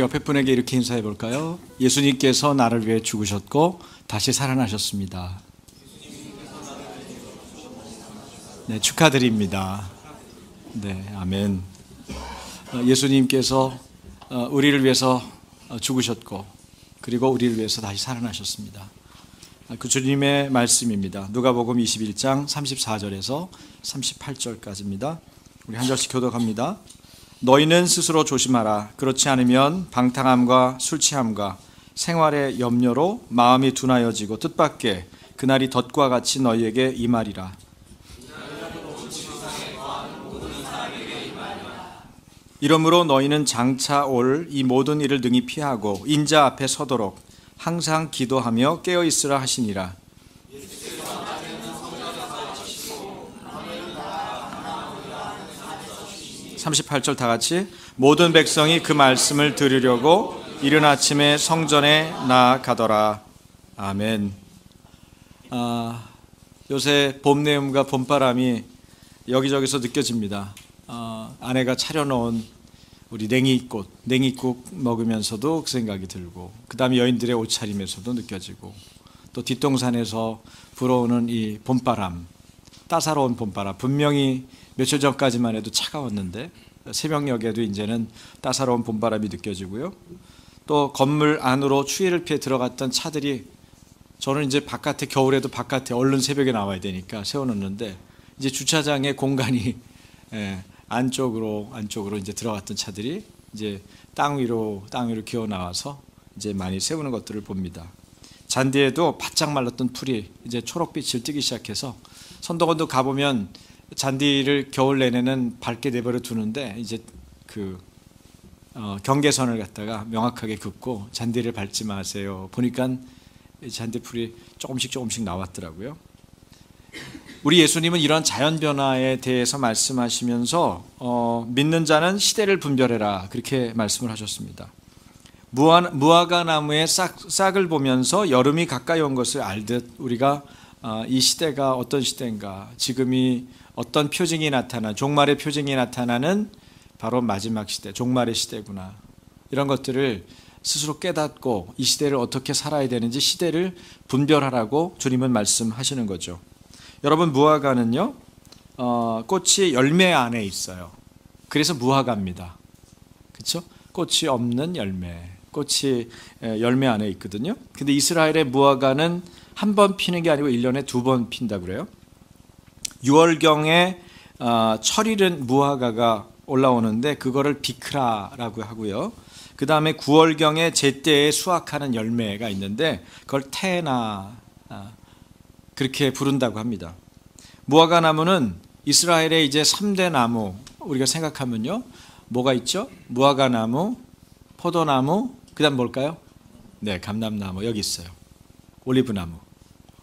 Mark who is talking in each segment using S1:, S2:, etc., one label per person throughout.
S1: 우리 옆에 분에게 이렇게 인사해 볼까요? 예수님께서 나를 위해 죽으셨고 다시 살아나셨습니다. 네, 축하드립니다. 네, 아멘. 예수님께서 우리를 위해서 죽으셨고 그리고 우리를 위해서 다시 살아나셨습니다. 그 주님의 말씀입니다. 누가복음 21장 34절에서 38절까지입니다. 우리 한 절씩 교독합니다. 너희는 스스로 조심하라. 그렇지 않으면 방탕함과 술 취함과 생활의 염려로 마음이 둔하여지고 뜻밖의 그날이 덫과 같이 너희에게 임하리라. 이러므로 너희는 장차 올 이 모든 일을 능히 피하고 인자 앞에 서도록 항상 기도하며 깨어 있으라 하시니라. 38절 다 같이. 모든 백성이 그 말씀을 들으려고 이른 아침에 성전에 나아가더라. 아멘. 요새 봄 내음과 봄바람이 여기저기서 느껴집니다. 아내가 차려놓은 우리 냉이국 먹으면서도 그 생각이 들고, 그 다음에 여인들의 옷차림에서도 느껴지고, 또 뒷동산에서 불어오는 이 봄바람, 따사로운 봄바람. 분명히 며칠 전까지만 해도 차가웠는데 새벽녘에도 이제는 따사로운 봄바람이 느껴지고요. 또 건물 안으로 추위를 피해 들어갔던 차들이, 저는 이제 바깥에, 겨울에도 바깥에 얼른 새벽에 나와야 되니까 세워놓는데, 이제 주차장에 공간이 안쪽으로 이제 들어갔던 차들이 이제 땅 위로 기어 나와서 이제 많이 세우는 것들을 봅니다. 잔디에도 바짝 말랐던 풀이 이제 초록빛을 띠기 시작해서, 선덕원도 가보면 잔디를 겨울 내내는 밝게 내버려 두는데 이제 경계선을 갖다가 명확하게 긋고 잔디를 밟지 마세요. 보니까 잔디풀이 조금씩 나왔더라고요. 우리 예수님은 이런 자연 변화에 대해서 말씀하시면서 믿는 자는 시대를 분별해라, 그렇게 말씀을 하셨습니다. 무화과 나무의 싹을 보면서 여름이 가까이 온 것을 알듯 우리가 이 시대가 어떤 시대인가, 지금이 어떤 표징이 나타나, 종말의 표징이 나타나는 바로 마지막 시대, 종말의 시대구나, 이런 것들을 스스로 깨닫고 이 시대를 어떻게 살아야 되는지 시대를 분별하라고 주님은 말씀하시는 거죠. 여러분, 무화과는요, 꽃이 열매 안에 있어요. 그래서 무화과입니다. 그렇죠? 꽃이 없는 열매, 꽃이 열매 안에 있거든요. 근데 이스라엘의 무화과는 한 번 피는 게 아니고 1년에 2번 핀다고 그래요. 6월경에 철 잃은 무화과가 올라오는데 그거를 비크라라고 하고요. 그 다음에 9월경에 제때에 수확하는 열매가 있는데 그걸 테나, 그렇게 부른다고 합니다. 무화과 나무는 이스라엘의 이제 3대 나무, 우리가 생각하면요, 뭐가 있죠? 무화과 나무, 포도나무, 그 다음 뭘까요? 네, 감람나무. 여기 있어요. 올리브나무.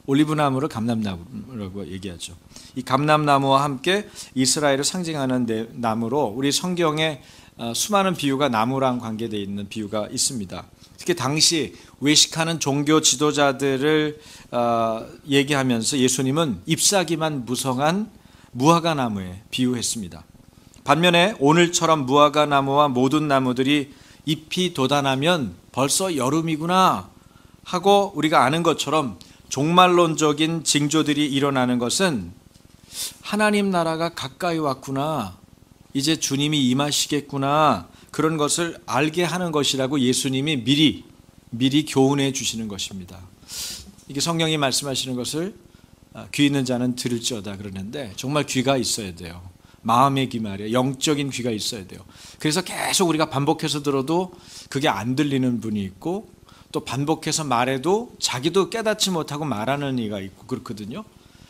S1: 올리브나무를 감람나무라고 얘기하죠. 이 감람나무와 함께 이스라엘을 상징하는 나무로 우리 성경에 수많은 비유가 나무랑 관계되어 있는 비유가 있습니다. 특히 당시 외식하는 종교 지도자들을 얘기하면서 예수님은 잎사귀만 무성한 무화과 나무에 비유했습니다. 반면에 오늘처럼 무화과 나무와 모든 나무들이 잎이 돋아나면 벌써 여름이구나 하고 우리가 아는 것처럼 종말론적인 징조들이 일어나는 것은 하나님 나라가 가까이 왔구나, 이제 주님이 임하시겠구나, 그런 것을 알게 하는 것이라고 예수님이 미리 교훈해 주시는 것입니다. 이게 성령이 말씀하시는 것을 귀 있는 자는 들을지어다 그러는데, 정말 귀가 있어야 돼요. 마음의 귀 말이에요. 영적인 귀가 있어야 돼요. 그래서 계속 우리가 반복해서 들어도 그게 안 들리는 분이 있고, 또 반복해서 말해도 자기도 깨닫지 못하고 말하는 이가 있고 그렇거든요.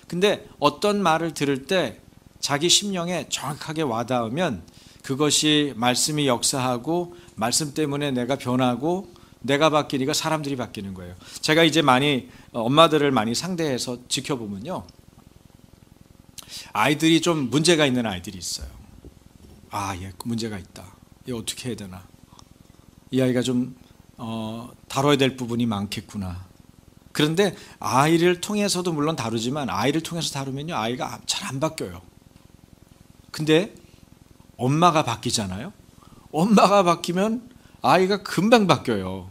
S1: 근데 어떤 말을 들을 때 자기 심령에 정확하게 와닿으면 그것이 말씀이 역사하고 말씀 때문에 내가 변하고 내가 바뀌니까 사람들이 바뀌는 거예요. 제가 이제 엄마들을 많이 상대해서 지켜보면요, 아이들이 좀 문제가 있는 아이들이 있어요. 얘 문제가 있다. 얘 어떻게 해야 되나? 이 아이가 좀 다뤄야 될 부분이 많겠구나. 그런데 아이를 통해서도 물론 다루지만, 아이를 통해서 다루면요, 아이가 잘 안 바뀌어요. 근데 엄마가 바뀌잖아요. 엄마가 바뀌면 아이가 금방 바뀌어요.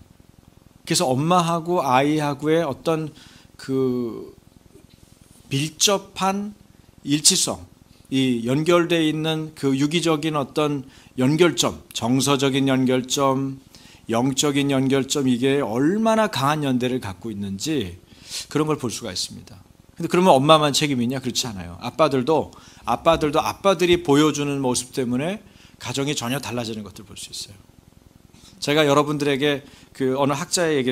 S1: 그래서 엄마하고 아이하고의 어떤 그 밀접한 일치성, 이 연결되어 있는 그 유기적인 어떤 연결점, 정서적인 연결점, 영적인 연결점, 이게 얼마나 강한 연대를 갖고 있는지 그런 걸 볼 수가 있습니다. 근데 그러면 엄마만 책임이냐? 그렇지 않아요. 아빠들도 아빠들이 보여주는 모습 때문에 가정이 전혀 달라지는 것들을 볼 수 있어요. 제가 여러분들에게 그 어느 학자의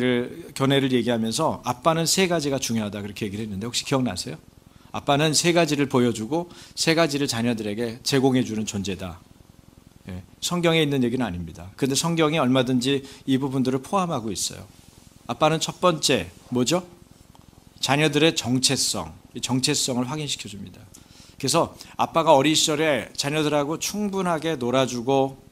S1: 견해를 얘기하면서 아빠는 세 가지가 중요하다 그렇게 얘기를 했는데 혹시 기억나세요? 아빠는 세 가지를 보여주고 세 가지를 자녀들에게 제공해 주는 존재다. 성경에 있는 얘기는 아닙니다. 그런데 성경이 얼마든지 이 부분들을 포함하고 있어요. 아빠는 첫 번째 뭐죠? 자녀들의 정체성을 확인시켜 줍니다. 그래서 아빠가 어린 시절에 자녀들하고 충분하게 놀아주고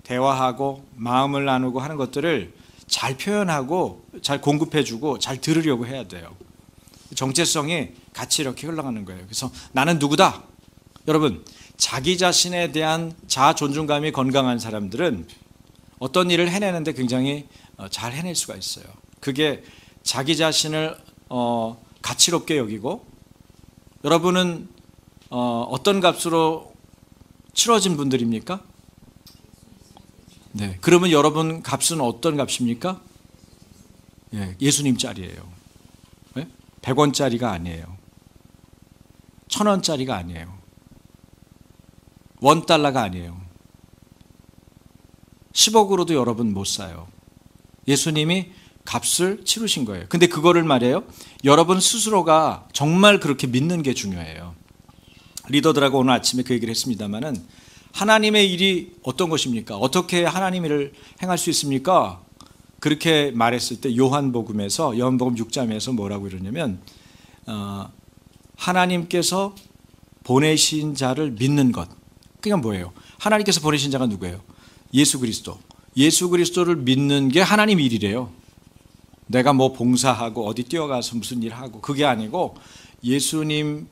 S1: 대화하고 마음을 나누고 하는 것들을 잘 표현하고 잘 공급해주고 잘 들으려고 해야 돼요. 정체성이 같이 이렇게 흘러가는 거예요. 그래서 나는 누구다? 여러분, 자기 자신에 대한 자아 존중감이 건강한 사람들은 어떤 일을 해내는데 굉장히 잘 해낼 수가 있어요. 그게 자기 자신을 가치롭게 여기고, 여러분은 어떤 값으로 치러진 분들입니까? 네. 그러면 여러분 값은 어떤 값입니까? 예수님 짤이에요. 100원짜리가 아니에요. 1000원짜리가 아니에요. $1 아니에요. 10억으로도 여러분 못 사요. 예수님이 값을 치르신 거예요. 근데 그거를 말이에요. 여러분 스스로가 정말 그렇게 믿는 게 중요해요. 리더들하고 오늘 아침에 그 얘기를 했습니다마는 하나님의 일이 어떤 것입니까? 어떻게 하나님 일을 행할 수 있습니까? 그렇게 말했을 때 요한복음 6장에서 뭐라고 이러냐면 하나님께서 보내신 자를 믿는 것. 그게 뭐예요? 하나님께서 보내신 자가 누구예요? 예수 그리스도. 예수 그리스도를 믿는 게 하나님 일이래요. 내가 뭐 봉사하고 어디 뛰어가서 무슨 일하고 그게 아니고 예수님을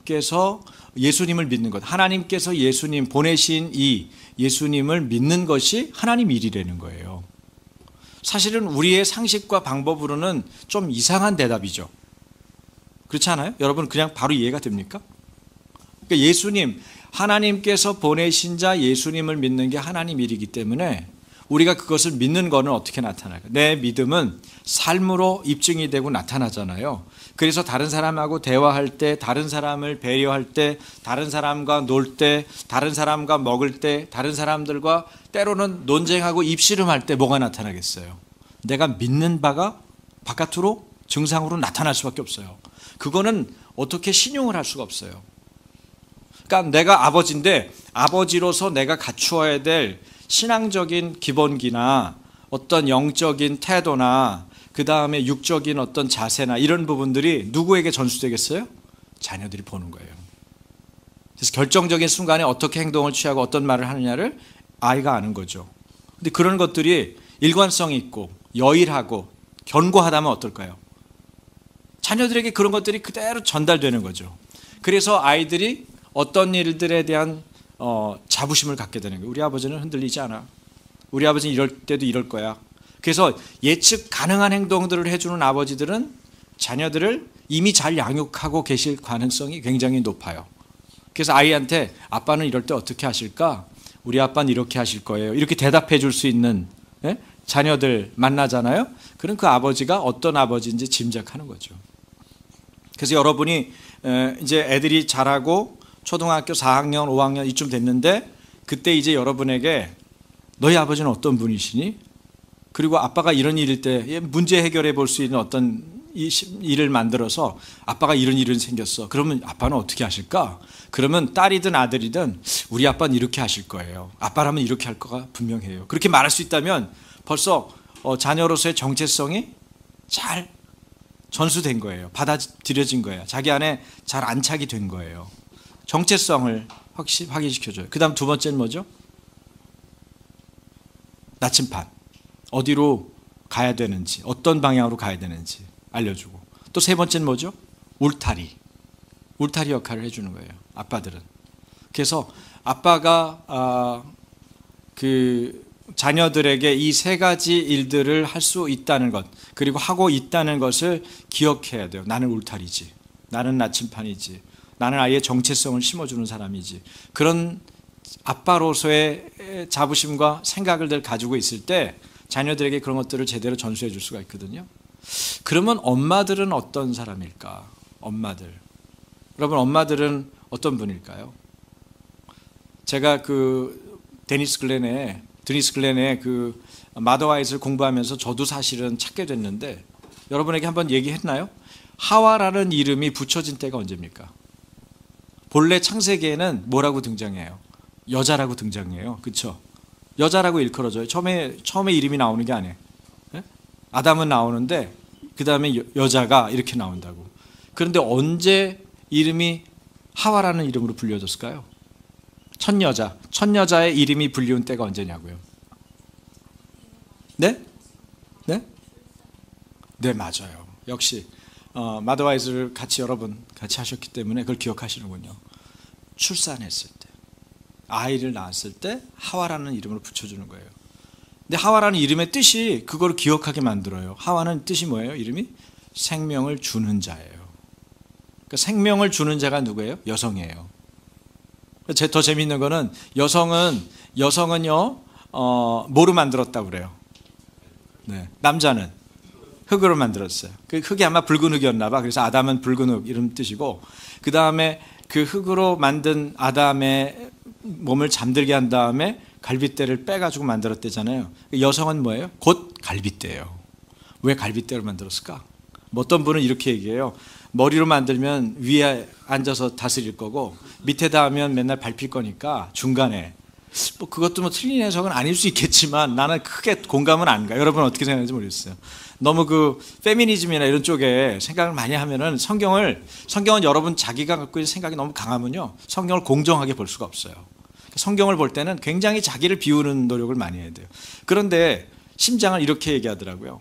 S1: 믿는 것. 하나님께서 예수님 보내신 이 예수님을 믿는 것이 하나님 일이라는 거예요. 사실은 우리의 상식과 방법으로는 좀 이상한 대답이죠. 그렇지 않아요? 여러분 그냥 바로 이해가 됩니까? 그러니까 하나님께서 보내신 자 예수님을 믿는 게 하나님 일이기 때문에 우리가 그것을 믿는 거는 어떻게 나타나요? 내 믿음은 삶으로 입증이 되고 나타나잖아요. 그래서 다른 사람하고 대화할 때, 다른 사람을 배려할 때, 다른 사람과 놀 때, 다른 사람과 먹을 때, 다른 사람들과 때로는 논쟁하고 입씨름할 때 뭐가 나타나겠어요? 내가 믿는 바가 바깥으로 증상으로 나타날 수밖에 없어요. 그거는 어떻게 신용을 할 수가 없어요. 그러니까 내가 아버지인데 아버지로서 내가 갖추어야 될 신앙적인 기본기나 어떤 영적인 태도나 그 다음에 육적인 어떤 자세나 이런 부분들이 누구에게 전수되겠어요? 자녀들이 보는 거예요. 그래서 결정적인 순간에 어떻게 행동을 취하고 어떤 말을 하느냐를 아이가 아는 거죠. 근데 그런 것들이 일관성이 있고 여일하고 견고하다면 어떨까요? 자녀들에게 그런 것들이 그대로 전달되는 거죠. 그래서 아이들이 어떤 일들에 대한 자부심을 갖게 되는 거예요. 우리 아버지는 흔들리지 않아. 우리 아버지는 이럴 때도 이럴 거야. 그래서 예측 가능한 행동들을 해주는 아버지들은 자녀들을 이미 잘 양육하고 계실 가능성이 굉장히 높아요. 그래서 아이한테 아빠는 이럴 때 어떻게 하실까? 우리 아빠는 이렇게 하실 거예요. 이렇게 대답해 줄 수 있는 자녀들 만나잖아요. 그럼 그 아버지가 어떤 아버지인지 짐작하는 거죠. 그래서 여러분이 이제 애들이 자라고 초등학교 4학년, 5학년 이쯤 됐는데 그때 이제 여러분에게 너희 아버지는 어떤 분이시니? 그리고 아빠가 이런 일일 때 문제 해결해 볼 수 있는 어떤 일을 만들어서 아빠가 이런 일은 생겼어. 그러면 아빠는 어떻게 하실까? 그러면 딸이든 아들이든 우리 아빠는 이렇게 하실 거예요. 아빠라면 이렇게 할 거가 분명해요. 그렇게 말할 수 있다면 벌써 자녀로서의 정체성이 잘 전수된 거예요. 받아들여진 거예요. 자기 안에 잘 안착이 된 거예요. 정체성을 확인시켜줘요. 그 다음 두 번째는 뭐죠? 나침반. 어디로 가야 되는지, 어떤 방향으로 가야 되는지 알려주고. 또 세 번째는 뭐죠? 울타리. 울타리 역할을 해주는 거예요. 아빠들은. 그래서 아빠가 자녀들에게 이 세 가지 일들을 할 수 있다는 것, 그리고 하고 있다는 것을 기억해야 돼요. 나는 울타리지, 나는 나침판이지, 나는 아이의 정체성을 심어주는 사람이지. 그런 아빠로서의 자부심과 생각을 늘 가지고 있을 때 자녀들에게 그런 것들을 제대로 전수해 줄 수가 있거든요. 그러면 엄마들은 어떤 사람일까? 엄마들. 여러분, 엄마들은 어떤 분일까요? 제가 그 데니스 글렌의 그 마더와잇을 공부하면서 저도 사실은 찾게 됐는데, 여러분에게 한번 얘기했나요? 하와라는 이름이 붙여진 때가 언제입니까? 본래 창세기에는 뭐라고 등장해요? 여자라고 등장해요. 그렇죠? 여자라고 일컬어져요. 처음에 이름이 나오는 게 아니에요. 아담은 나오는데 그 다음에 여자가 이렇게 나온다고. 그런데 언제 이름이 하와라는 이름으로 불려졌을까요? 첫여자의 이름이 불리운 때가 언제냐고요? 네? 네? 네, 맞아요. 역시 마더와이즈를 여러분 같이 하셨기 때문에 그걸 기억하시는군요. 출산했을 때, 아이를 낳았을 때 하와라는 이름을 붙여주는 거예요. 근데 하와라는 이름의 뜻이 그걸 기억하게 만들어요. 하와는 뜻이 뭐예요? 이름이 생명을 주는 자예요. 그러니까 생명을 주는 자가 누구예요? 여성이에요. 더 재미있는 거는 여성은요 뭐로 만들었다고 그래요? 네, 남자는 흙으로 만들었어요. 그 흙이 아마 붉은 흙이었나 봐. 그래서 아담은 붉은 흙 이런 뜻이고, 그 다음에 그 흙으로 만든 아담의 몸을 잠들게 한 다음에 갈빗대를 빼가지고 만들었대잖아요. 여성은 뭐예요? 곧 갈빗대예요. 왜 갈빗대로 만들었을까? 어떤 분은 이렇게 얘기해요. 머리로 만들면 위에 앉아서 다스릴 거고 밑에다 하면 맨날 밟힐 거니까 중간에, 그것도 뭐 틀린 해석은 아닐 수 있겠지만 나는 크게 공감은 안 가요. 여러분 어떻게 생각하는지 모르겠어요. 너무 그 페미니즘이나 이런 쪽에 생각을 많이 하면은 성경은 여러분 자기가 갖고 있는 생각이 너무 강하면요 성경을 공정하게 볼 수가 없어요. 성경을 볼 때는 굉장히 자기를 비우는 노력을 많이 해야 돼요. 그런데 심장을 이렇게 얘기하더라고요.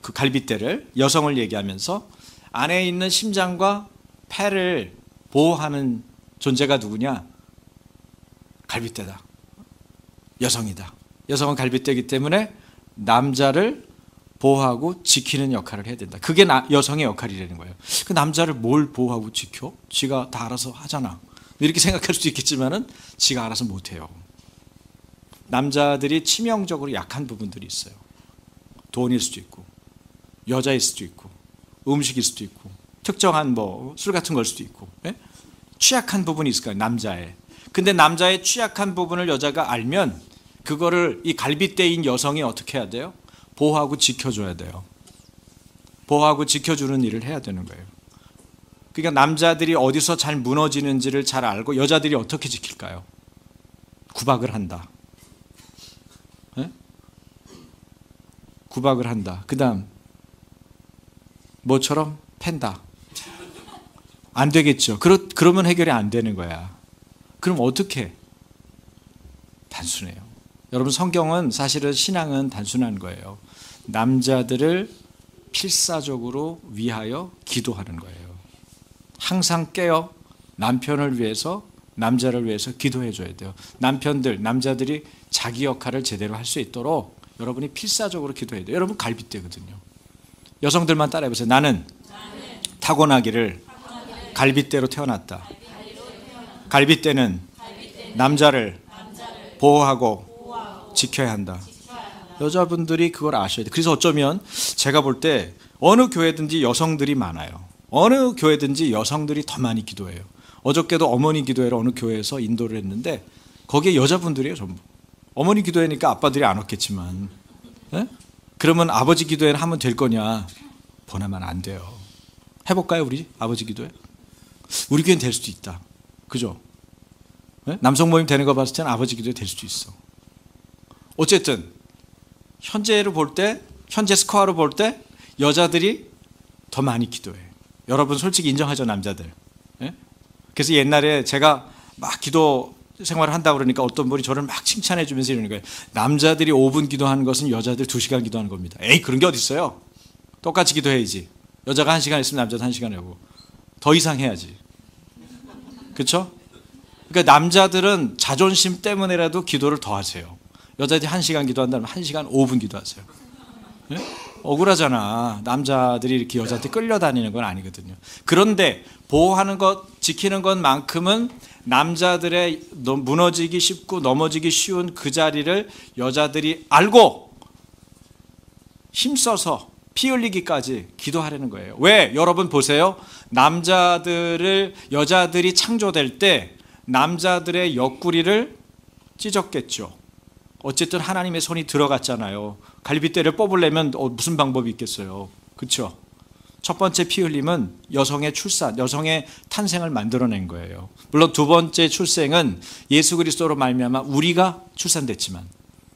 S1: 그 갈빗대를, 여성을 얘기하면서 안에 있는 심장과 폐를 보호하는 존재가 누구냐? 갈빗대다. 여성이다. 여성은 갈빗대이기 때문에 남자를 보호하고 지키는 역할을 해야 된다. 그게 여성의 역할이라는 거예요. 그 남자를 뭘 보호하고 지켜? 지가 다 알아서 하잖아. 이렇게 생각할 수도 있겠지만은 지가 알아서 못해요. 남자들이 치명적으로 약한 부분들이 있어요. 돈일 수도 있고, 여자일 수도 있고, 음식일 수도 있고, 특정한 술 같은 걸 수도 있고, 예? 취약한 부분이 있을 거예요, 남자의. 근데 남자의 취약한 부분을 여자가 알면 그거를 이 갈빗대인 여성이 어떻게 해야 돼요? 보호하고 지켜줘야 돼요. 보호하고 지켜주는 일을 해야 되는 거예요. 그러니까 남자들이 어디서 잘 무너지는지를 잘 알고 여자들이 어떻게 지킬까요? 구박을 한다. 네? 구박을 한다. 그 다음 뭐처럼 팬다. 안 되겠죠. 그러면 해결이 안 되는 거야. 그럼 어떻게? 단순해요. 여러분, 성경은 사실은 신앙은 단순한 거예요. 남자들을 필사적으로 위하여 기도하는 거예요. 항상 깨어 남편을 위해서, 남자를 위해서 기도해 줘야 돼요. 남자들이 자기 역할을 제대로 할 수 있도록 여러분이 필사적으로 기도해야 돼요. 여러분 갈빗대거든요. 여성들만 따라해보세요. 나는 타고나기를 갈빗대로 태어났다. 갈빗대는 남자를 보호하고 지켜야 한다. 여자분들이 그걸 아셔야 돼요. 그래서 어쩌면 제가 볼 때 어느 교회든지 여성들이 많아요. 어느 교회든지 여성들이 더 많이 기도해요. 어저께도 어머니 기도회를 어느 교회에서 인도를 했는데 거기에 여자분들이에요, 전부. 어머니 기도회니까 아빠들이 안 왔겠지만, 네? 그러면 아버지 기도회는 하면 될 거냐? 보나만 안 돼요. 해볼까요, 우리 아버지 기도회? 우리 교회는 될 수도 있다. 그죠? 네? 남성 모임 되는 거 봤을 때는 아버지 기도회 될 수도 있어. 어쨌든 현재로 볼 때, 현재 스코어로 볼 때 여자들이 더 많이 기도해. 여러분 솔직히 인정하죠, 남자들. 예? 그래서 옛날에 제가 막 기도 생활을 한다고 그러니까 어떤 분이 저를 막 칭찬해 주면서 이러는 거예요. 남자들이 5분 기도하는 것은 여자들 2시간 기도하는 겁니다. 에이, 그런 게 어디 있어요? 똑같이 기도해야지. 여자가 1시간 했으면 남자도 1시간 하고 더 이상 해야지. 그렇죠? 그러니까 남자들은 자존심 때문에라도 기도를 더 하세요. 여자들이 1시간 기도한다면 1시간 5분 기도하세요. 네? 억울하잖아. 남자들이 이렇게 여자한테 끌려다니는 건 아니거든요. 그런데 보호하는 것, 지키는 것만큼은 남자들의 무너지기 쉽고 넘어지기 쉬운 그 자리를 여자들이 알고 힘써서 피 흘리기까지 기도하려는 거예요. 왜? 여러분 보세요. 여자들이 창조될 때 남자들의 옆구리를 찢었겠죠. 어쨌든 하나님의 손이 들어갔잖아요. 갈빗대를 뽑으려면 무슨 방법이 있겠어요. 그렇죠? 첫 번째 피 흘림은 여성의 출산, 여성의 탄생을 만들어낸 거예요. 물론 두 번째 출생은 예수 그리스도로 말미암아 우리가 출산됐지만,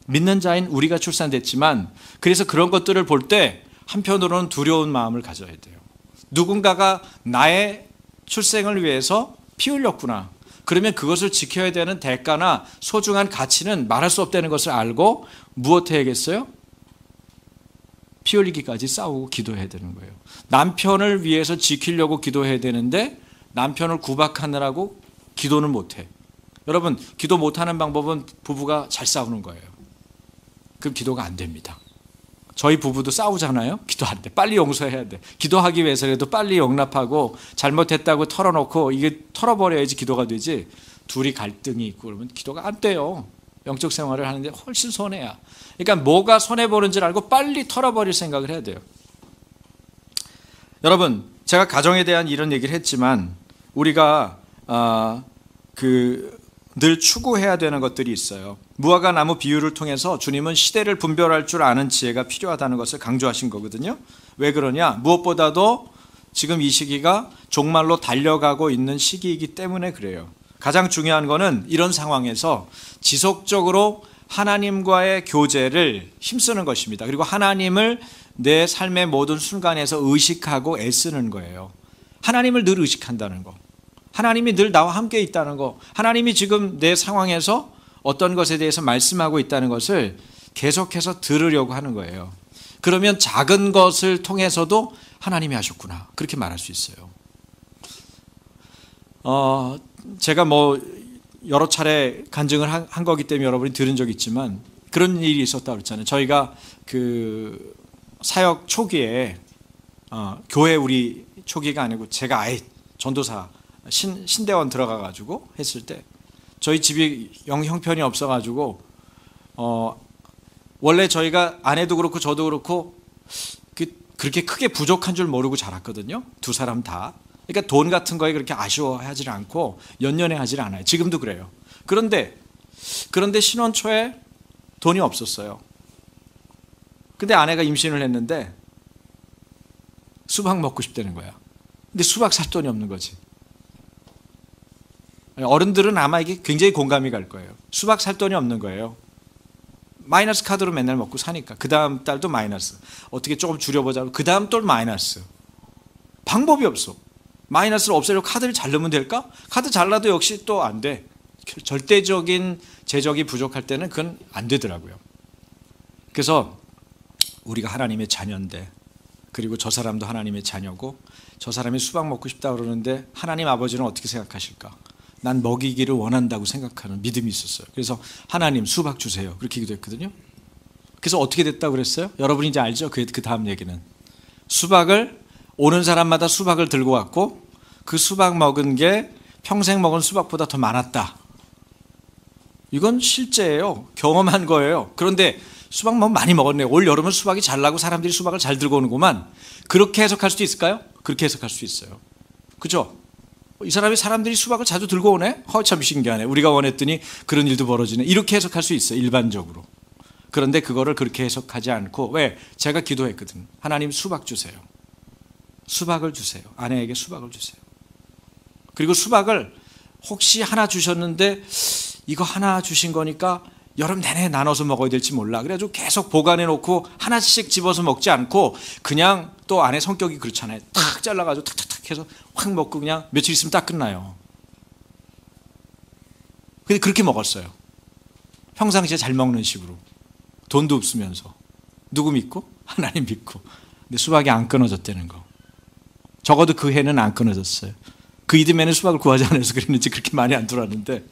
S1: 믿는 자인 우리가 출산됐지만, 그래서 그런 것들을 볼 때 한편으로는 두려운 마음을 가져야 돼요. 누군가가 나의 출생을 위해서 피 흘렸구나. 그러면 그것을 지켜야 되는 대가나 소중한 가치는 말할 수 없다는 것을 알고 무엇 해야겠어요? 피 흘리기까지 싸우고 기도해야 되는 거예요. 남편을 위해서 지키려고 기도해야 되는데 남편을 구박하느라고 기도는 못해. 여러분, 기도 못하는 방법은 부부가 잘 싸우는 거예요. 그럼 기도가 안 됩니다. 저희 부부도 싸우잖아요. 기도 안 돼. 빨리 용서해야 돼. 기도하기 위해서라도 빨리 용납하고 잘못했다고 털어놓고 이게 털어버려야지 기도가 되지. 둘이 갈등이 있고 그러면 기도가 안 돼요. 영적 생활을 하는데 훨씬 손해야. 그러니까 뭐가 손해보는지를 알고 빨리 털어버릴 생각을 해야 돼요. 여러분, 제가 가정에 대한 이런 얘기를 했지만 우리가 늘 추구해야 되는 것들이 있어요. 무화과 나무 비유를 통해서 주님은 시대를 분별할 줄 아는 지혜가 필요하다는 것을 강조하신 거거든요. 왜 그러냐? 무엇보다도 지금 이 시기가 종말로 달려가고 있는 시기이기 때문에 그래요. 가장 중요한 거는 이런 상황에서 지속적으로 하나님과의 교제를 힘쓰는 것입니다. 그리고 하나님을 내 삶의 모든 순간에서 의식하고 애쓰는 거예요. 하나님을 늘 의식한다는 거. 하나님이 늘 나와 함께 있다는 거, 하나님이 지금 내 상황에서 어떤 것에 대해서 말씀하고 있다는 것을 계속해서 들으려고 하는 거예요. 그러면 작은 것을 통해서도 하나님이 하셨구나, 그렇게 말할 수 있어요. 제가 여러 차례 간증을 한 거기 때문에 여러분이 들은 적이 있지만 그런 일이 있었다고 그랬잖아요. 저희가 그 사역 초기에 교회 우리 초기가 아니고 제가 아예 전도사 신대원 들어가가지고 했을 때 저희 집이 형편이 없어가지고 원래 저희가 아내도 그렇고 저도 그렇고 그렇게 크게 부족한 줄 모르고 자랐거든요. 두 사람 다. 그러니까 돈 같은 거에 그렇게 아쉬워하지 않고 연연해하지 않아요. 지금도 그래요. 그런데 신혼 초에 돈이 없었어요. 근데 아내가 임신을 했는데 수박 먹고 싶다는 거야. 근데 수박 살 돈이 없는 거지. 어른들은 아마 이게 굉장히 공감이 갈 거예요. 수박 살 돈이 없는 거예요. 마이너스 카드로 맨날 먹고 사니까. 그 다음 달도 마이너스. 어떻게 조금 줄여보자고. 그 다음 또 마이너스. 방법이 없어. 마이너스를 없애려고 카드를 잘 넣으면 될까? 카드 잘라도 역시 또 안 돼. 절대적인 재정이 부족할 때는 그건 안 되더라고요. 그래서 우리가 하나님의 자녀인데, 그리고 저 사람도 하나님의 자녀고, 저 사람이 수박 먹고 싶다 그러는데 하나님 아버지는 어떻게 생각하실까? 난 먹이기를 원한다고 생각하는 믿음이 있었어요. 그래서 하나님 수박 주세요, 그렇게 기도했거든요. 그래서 어떻게 됐다고 그랬어요? 여러분이 이제 알죠? 그 다음 얘기는 수박을 오는 사람마다 수박을 들고 왔고 그 수박 먹은 게 평생 먹은 수박보다 더 많았다. 이건 실제예요. 경험한 거예요. 그런데 수박 많이 먹었네. 올 여름은 수박이 잘 나고 사람들이 수박을 잘 들고 오는구만. 그렇게 해석할 수도 있을까요? 그렇게 해석할 수 있어요. 그죠? 이 사람들이 수박을 자주 들고 오네? 참 신기하네. 우리가 원했더니 그런 일도 벌어지네. 이렇게 해석할 수 있어요, 일반적으로. 그런데 그거를 그렇게 해석하지 않고, 왜? 제가 기도했거든. 하나님 수박 주세요. 수박을 주세요. 아내에게 수박을 주세요. 그리고 수박을 혹시 하나 주셨는데 이거 하나 주신 거니까 여름 내내 나눠서 먹어야 될지 몰라. 그래가지고 계속 보관해 놓고 하나씩 집어서 먹지 않고 그냥, 또 아내 성격이 그렇잖아요. 탁 잘라가지고 탁탁탁 해서 확 먹고 그냥 며칠 있으면 딱 끝나요. 근데 그렇게 먹었어요. 평상시에 잘 먹는 식으로. 돈도 없으면서. 누구 믿고? 하나님 믿고. 근데 수박이 안 끊어졌다는 거. 적어도 그 해는 안 끊어졌어요. 그 이듬해는 수박을 구하지 않아서 그랬는지 그렇게 많이 안 들어왔는데,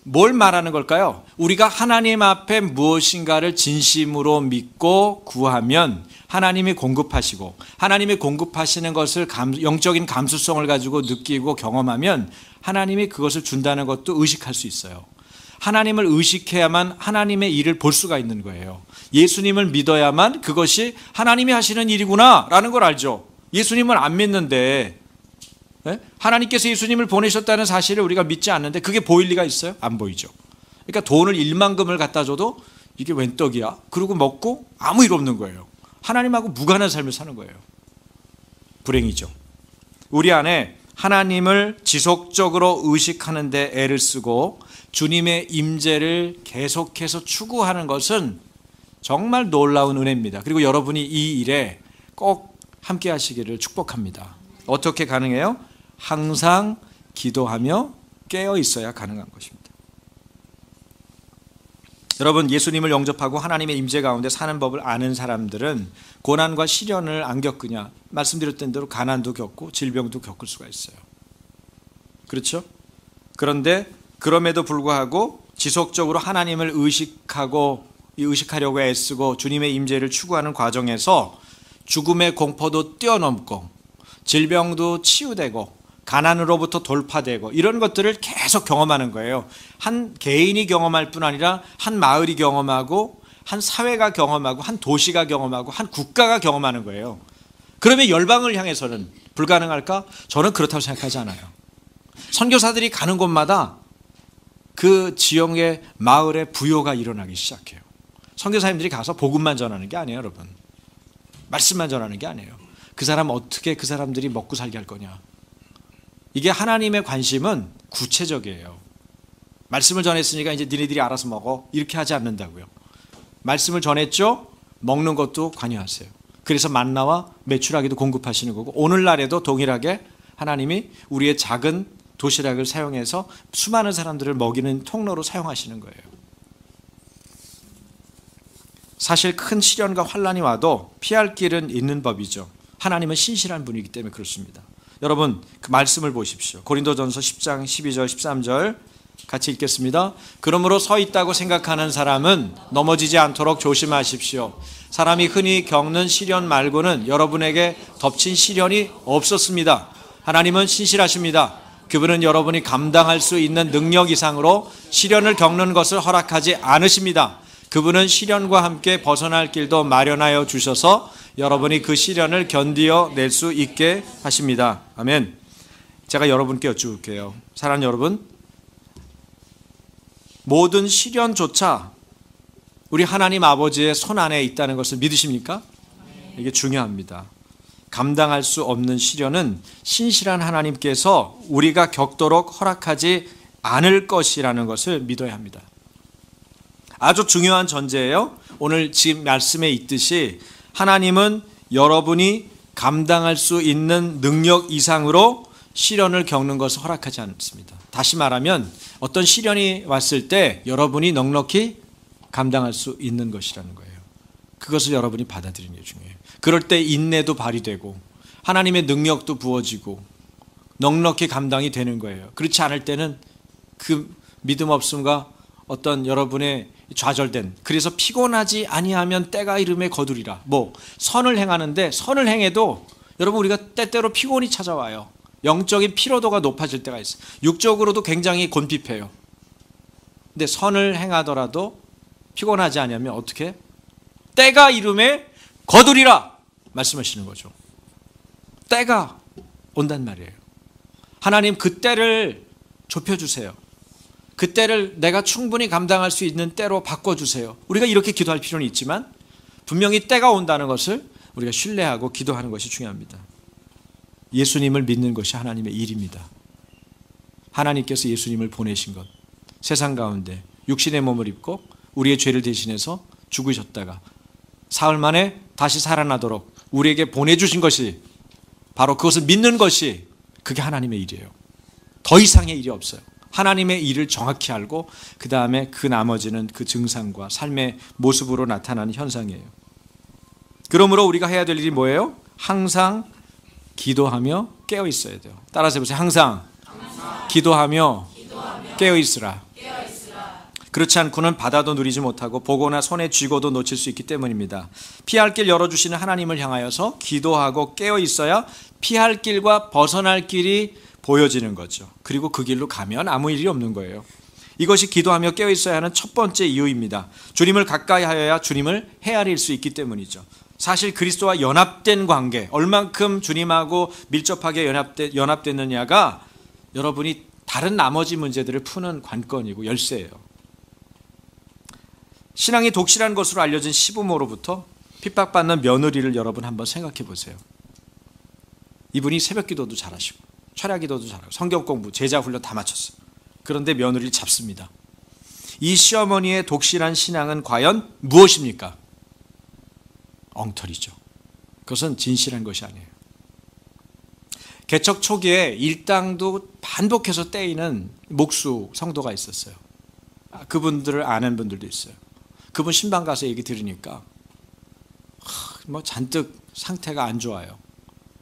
S1: 뭘 말하는 걸까요? 우리가 하나님 앞에 무엇인가를 진심으로 믿고 구하면 하나님이 공급하시고, 하나님이 공급하시는 것을 영적인 감수성을 가지고 느끼고 경험하면 하나님이 그것을 준다는 것도 의식할 수 있어요. 하나님을 의식해야만 하나님의 일을 볼 수가 있는 거예요. 예수님을 믿어야만 그것이 하나님이 하시는 일이구나 라는 걸 알죠. 예수님을 안 믿는데, 하나님께서 예수님을 보내셨다는 사실을 우리가 믿지 않는데 그게 보일 리가 있어요? 안 보이죠. 그러니까 돈을 1만금을 갖다 줘도 이게 웬 떡이야? 그러고 먹고 아무 일 없는 거예요. 하나님하고 무관한 삶을 사는 거예요. 불행이죠. 우리 안에 하나님을 지속적으로 의식하는 데 애를 쓰고 주님의 임재를 계속해서 추구하는 것은 정말 놀라운 은혜입니다. 그리고 여러분이 이 일에 꼭 함께 하시기를 축복합니다. 어떻게 가능해요? 항상 기도하며 깨어 있어야 가능한 것입니다. 여러분, 예수님을 영접하고 하나님의 임재 가운데 사는 법을 아는 사람들은 고난과 시련을 안 겪으냐? 말씀드렸던 대로 가난도 겪고 질병도 겪을 수가 있어요. 그렇죠? 그런데 그럼에도 불구하고 지속적으로 하나님을 의식하려고 애쓰고 주님의 임재를 추구하는 과정에서 죽음의 공포도 뛰어넘고 질병도 치유되고 가난으로부터 돌파되고 이런 것들을 계속 경험하는 거예요. 한 개인이 경험할 뿐 아니라 한 마을이 경험하고 한 사회가 경험하고 한 도시가 경험하고 한 국가가 경험하는 거예요. 그러면 열방을 향해서는 불가능할까? 저는 그렇다고 생각하지 않아요. 선교사들이 가는 곳마다 그 지역의 마을에 부요가 일어나기 시작해요. 선교사님들이 가서 복음만 전하는 게 아니에요, 여러분. 말씀만 전하는 게 아니에요. 그 사람 어떻게 그 사람들이 먹고 살게 할 거냐. 이게 하나님의 관심은 구체적이에요. 말씀을 전했으니까 이제 니네들이 알아서 먹어. 이렇게 하지 않는다고요. 말씀을 전했죠? 먹는 것도 관여하세요. 그래서 만나와 메추라기도 공급하시는 거고, 오늘날에도 동일하게 하나님이 우리의 작은 도시락을 사용해서 수많은 사람들을 먹이는 통로로 사용하시는 거예요. 사실 큰 시련과 환난이 와도 피할 길은 있는 법이죠. 하나님은 신실한 분이기 때문에 그렇습니다. 여러분, 그 말씀을 보십시오. 고린도전서 10장 12절 13절 같이 읽겠습니다. 그러므로 서 있다고 생각하는 사람은 넘어지지 않도록 조심하십시오. 사람이 흔히 겪는 시련 말고는 여러분에게 덮친 시련이 없었습니다. 하나님은 신실하십니다. 그분은 여러분이 감당할 수 있는 능력 이상으로 시련을 겪는 것을 허락하지 않으십니다. 그분은 시련과 함께 벗어날 길도 마련하여 주셔서 여러분이 그 시련을 견디어 낼 수 있게 하십니다. 아멘. 제가 여러분께 여쭈을게요. 사랑하는 여러분, 모든 시련조차 우리 하나님 아버지의 손 안에 있다는 것을 믿으십니까? 이게 중요합니다. 감당할 수 없는 시련은 신실한 하나님께서 우리가 겪도록 허락하지 않을 것이라는 것을 믿어야 합니다. 아주 중요한 전제예요. 오늘 지금 말씀에 있듯이 하나님은 여러분이 감당할 수 있는 능력 이상으로 시련을 겪는 것을 허락하지 않습니다. 다시 말하면 어떤 시련이 왔을 때 여러분이 넉넉히 감당할 수 있는 것이라는 거예요. 그것을 여러분이 받아들이는 게 중요해요. 그럴 때 인내도 발휘되고 하나님의 능력도 부어지고 넉넉히 감당이 되는 거예요. 그렇지 않을 때는 그 믿음 없음과 어떤 여러분의 좌절된, 그래서 피곤하지 아니하면 때가 이름에 거두리라. 선을 행하는데 선을 행해도 여러분 우리가 때때로 피곤이 찾아와요. 영적인 피로도가 높아질 때가 있어요. 육적으로도 굉장히 곤핍해요. 근데 선을 행하더라도 피곤하지 않으면 어떻게? 때가 이름에 거두리라 말씀하시는 거죠. 때가 온단 말이에요. 하나님 그 때를 좁혀주세요. 그 때를 내가 충분히 감당할 수 있는 때로 바꿔주세요. 우리가 이렇게 기도할 필요는 있지만 분명히 때가 온다는 것을 우리가 신뢰하고 기도하는 것이 중요합니다. 예수님을 믿는 것이 하나님의 일입니다. 하나님께서 예수님을 보내신 것, 세상 가운데 육신의 몸을 입고 우리의 죄를 대신해서 죽으셨다가 사흘 만에 다시 살아나도록 우리에게 보내주신 것이 바로 그것을 믿는 것이 그게 하나님의 일이에요. 더 이상의 일이 없어요. 하나님의 일을 정확히 알고 그 다음에 그 나머지는 그 증상과 삶의 모습으로 나타나는 현상이에요. 그러므로 우리가 해야 될 일이 뭐예요? 항상 기도하며 깨어 있어야 돼요. 따라서 해보세요. 항상 기도하며 깨어 있으라. 그렇지 않고는 받아도 누리지 못하고 보거나 손에 쥐고도 놓칠 수 있기 때문입니다. 피할 길 열어주시는 하나님을 향하여서 기도하고 깨어 있어야 피할 길과 벗어날 길이 보여지는 거죠. 그리고 그 길로 가면 아무 일이 없는 거예요. 이것이 기도하며 깨어 있어야 하는 첫 번째 이유입니다. 주님을 가까이 하여야 주님을 헤아릴 수 있기 때문이죠. 사실 그리스도와 연합된 관계, 얼만큼 주님하고 밀접하게 연합됐느냐가 여러분이 다른 나머지 문제들을 푸는 관건이고 열쇠예요. 신앙이 독실한 것으로 알려진 시부모로부터 핍박받는 며느리를 여러분 한번 생각해 보세요. 이분이 새벽 기도도 잘하시고 철야 기도도 잘하고 성경 공부, 제자 훈련 다 마쳤어요. 그런데 며느리를 잡습니다. 이 시어머니의 독실한 신앙은 과연 무엇입니까? 엉터리죠. 그것은 진실한 것이 아니에요. 개척 초기에 일당도 반복해서 떼이는 목수 성도가 있었어요. 그분들을 아는 분들도 있어요. 그분 신방 가서 얘기 들으니까 잔뜩 상태가 안 좋아요.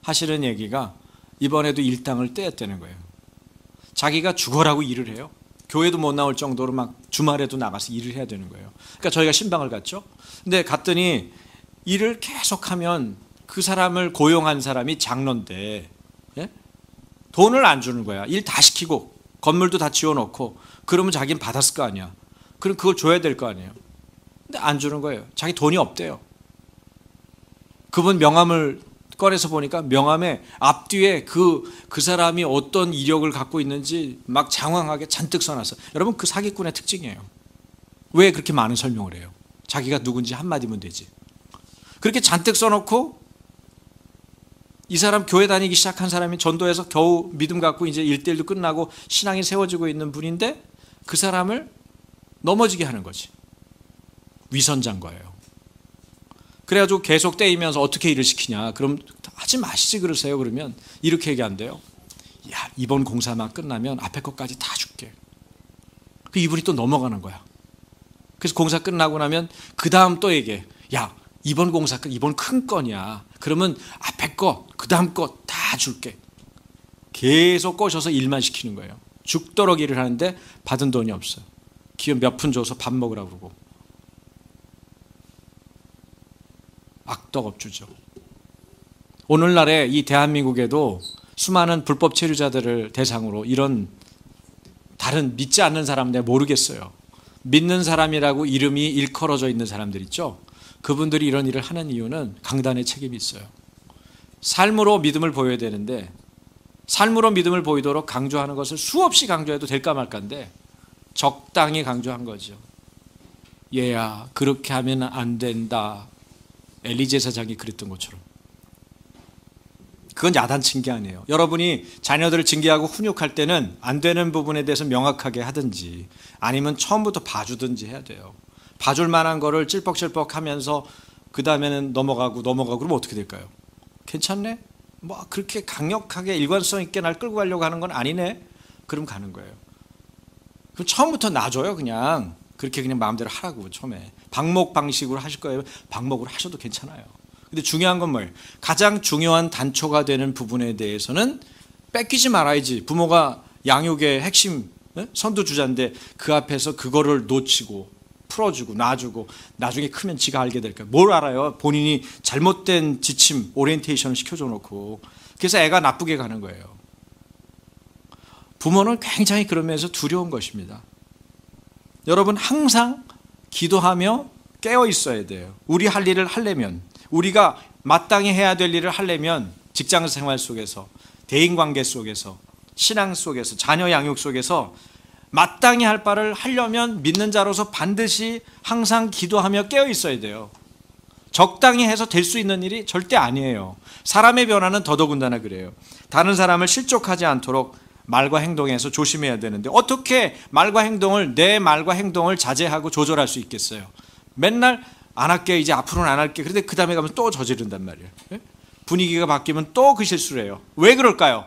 S1: 하시는 얘기가 이번에도 일당을 떼었다는 거예요. 자기가 죽어라고 일을 해요. 교회도 못 나올 정도로 막 주말에도 나가서 일을 해야 되는 거예요. 그러니까 저희가 신방을 갔죠. 근데 갔더니 일을 계속하면 그 사람을 고용한 사람이 장로인데 돈을 안 주는 거야. 일 다 시키고 건물도 다 지어놓고 그러면 자기는 받았을 거 아니야. 그럼 그걸 줘야 될 거 아니에요. 근데 안 주는 거예요. 자기 돈이 없대요. 그분 명함을 꺼내서 보니까 명함에 앞뒤에 그 사람이 어떤 이력을 갖고 있는지 막 장황하게 잔뜩 써놨어. 여러분 그 사기꾼의 특징이에요. 왜 그렇게 많은 설명을 해요? 자기가 누군지 한마디면 되지. 그렇게 잔뜩 써놓고 이 사람 교회 다니기 시작한 사람이 전도해서 겨우 믿음 갖고 이제 1대1도 끝나고 신앙이 세워지고 있는 분인데 그 사람을 넘어지게 하는 거지. 위선자인 거예요. 그래가지고 계속 떼이면서 어떻게 일을 시키냐. 그럼 하지 마시지 그러세요. 그러면 이렇게 얘기한대요. 야, 이번 공사만 끝나면 앞에 것까지 다 줄게. 그 이분이 또 넘어가는 거야. 그래서 공사 끝나고 나면 그 다음 또 얘기해. 야, 이번 공사 이번 큰 건이야. 그러면 앞에 거, 그 다음 거 다 줄게. 계속 꼬셔서 일만 시키는 거예요. 죽도록 일을 하는데 받은 돈이 없어요. 기업 몇 푼 줘서 밥 먹으라고 그러고. 악덕업주죠. 오늘날에 이 대한민국에도 수많은 불법 체류자들을 대상으로 이런 다른 믿지 않는 사람 내가 모르겠어요. 믿는 사람이라고 이름이 일컬어져 있는 사람들 있죠. 그분들이 이런 일을 하는 이유는 강단의 책임이 있어요. 삶으로 믿음을 보여야 되는데 삶으로 믿음을 보이도록 강조하는 것을 수없이 강조해도 될까 말까인데 적당히 강조한 거죠. 얘야 그렇게 하면 안 된다. 엘리 제사장이 그랬던 것처럼. 그건 야단친 게 아니에요. 여러분이 자녀들을 징계하고 훈육할 때는 안 되는 부분에 대해서 명확하게 하든지 아니면 처음부터 봐주든지 해야 돼요. 봐줄 만한 거를 찔뻑찔뻑 하면서 그 다음에는 넘어가고 그러면 어떻게 될까요? 괜찮네? 뭐 그렇게 강력하게 일관성 있게 날 끌고 가려고 하는 건 아니네? 그럼 가는 거예요. 그럼 처음부터 놔줘요. 그냥 그렇게 그냥 마음대로 하라고. 처음에 방목 방식으로 하실 거예요. 방목으로 하셔도 괜찮아요. 근데 중요한 건 뭐예요? 가장 중요한 단초가 되는 부분에 대해서는 뺏기지 말아야지. 부모가 양육의 핵심 선두주자인데 그 앞에서 그거를 놓치고 풀어주고 놔주고 나중에 크면 지가 알게 될 거예요. 뭘 알아요? 본인이 잘못된 지침 오리엔테이션을 시켜줘 놓고. 그래서 애가 나쁘게 가는 거예요. 부모는 굉장히 그러면서 두려운 것입니다. 여러분 항상 기도하며 깨어 있어야 돼요. 우리 할 일을 하려면, 우리가 마땅히 해야 될 일을 하려면 직장 생활 속에서, 대인관계 속에서, 신앙 속에서, 자녀 양육 속에서 마땅히 할 바를 하려면 믿는 자로서 반드시 항상 기도하며 깨어 있어야 돼요. 적당히 해서 될 수 있는 일이 절대 아니에요. 사람의 변화는 더더군다나 그래요. 다른 사람을 실족하지 않도록 말과 행동에서 조심해야 되는데 어떻게 말과 행동을, 내 말과 행동을 자제하고 조절할 수 있겠어요? 맨날 안 할게, 이제 앞으로는 안 할게. 그런데 그 다음에 가면 또 저지른단 말이에요. 분위기가 바뀌면 또 그 실수를 해요. 왜 그럴까요?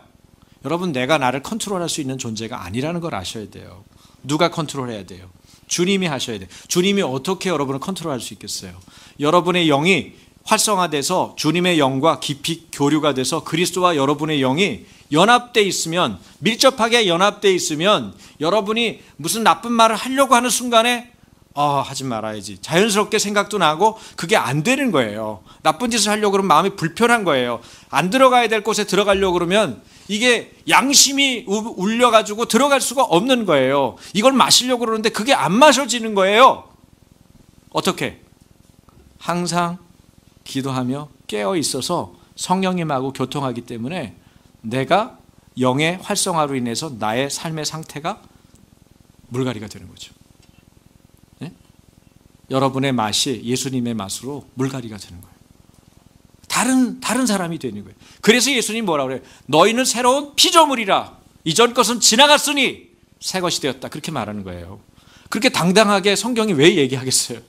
S1: 여러분, 내가 나를 컨트롤할 수 있는 존재가 아니라는 걸 아셔야 돼요. 누가 컨트롤해야 돼요? 주님이 하셔야 돼요. 주님이 어떻게 여러분을 컨트롤할 수 있겠어요? 여러분의 영이 활성화돼서 주님의 영과 깊이 교류가 돼서 그리스도와 여러분의 영이 연합되어 있으면, 밀접하게 연합되어 있으면 여러분이 무슨 나쁜 말을 하려고 하는 순간에 하지 말아야지 자연스럽게 생각도 나고, 그게 안 되는 거예요. 나쁜 짓을 하려고 그러면 마음이 불편한 거예요. 안 들어가야 될 곳에 들어가려고 그러면 이게 양심이 울려가지고 들어갈 수가 없는 거예요. 이걸 마시려고 그러는데 그게 안 마셔지는 거예요. 어떻게? 항상 기도하며 깨어 있어서 성령님하고 교통하기 때문에 내가 영의 활성화로 인해서 나의 삶의 상태가 물갈이가 되는 거죠. 네? 여러분의 맛이 예수님의 맛으로 물갈이가 되는 거예요. 다른 사람이 되는 거예요. 그래서 예수님 뭐라고 그래요? 너희는 새로운 피조물이라. 이전 것은 지나갔으니 새 것이 되었다. 그렇게 말하는 거예요. 그렇게 당당하게 성경이 왜 얘기하겠어요?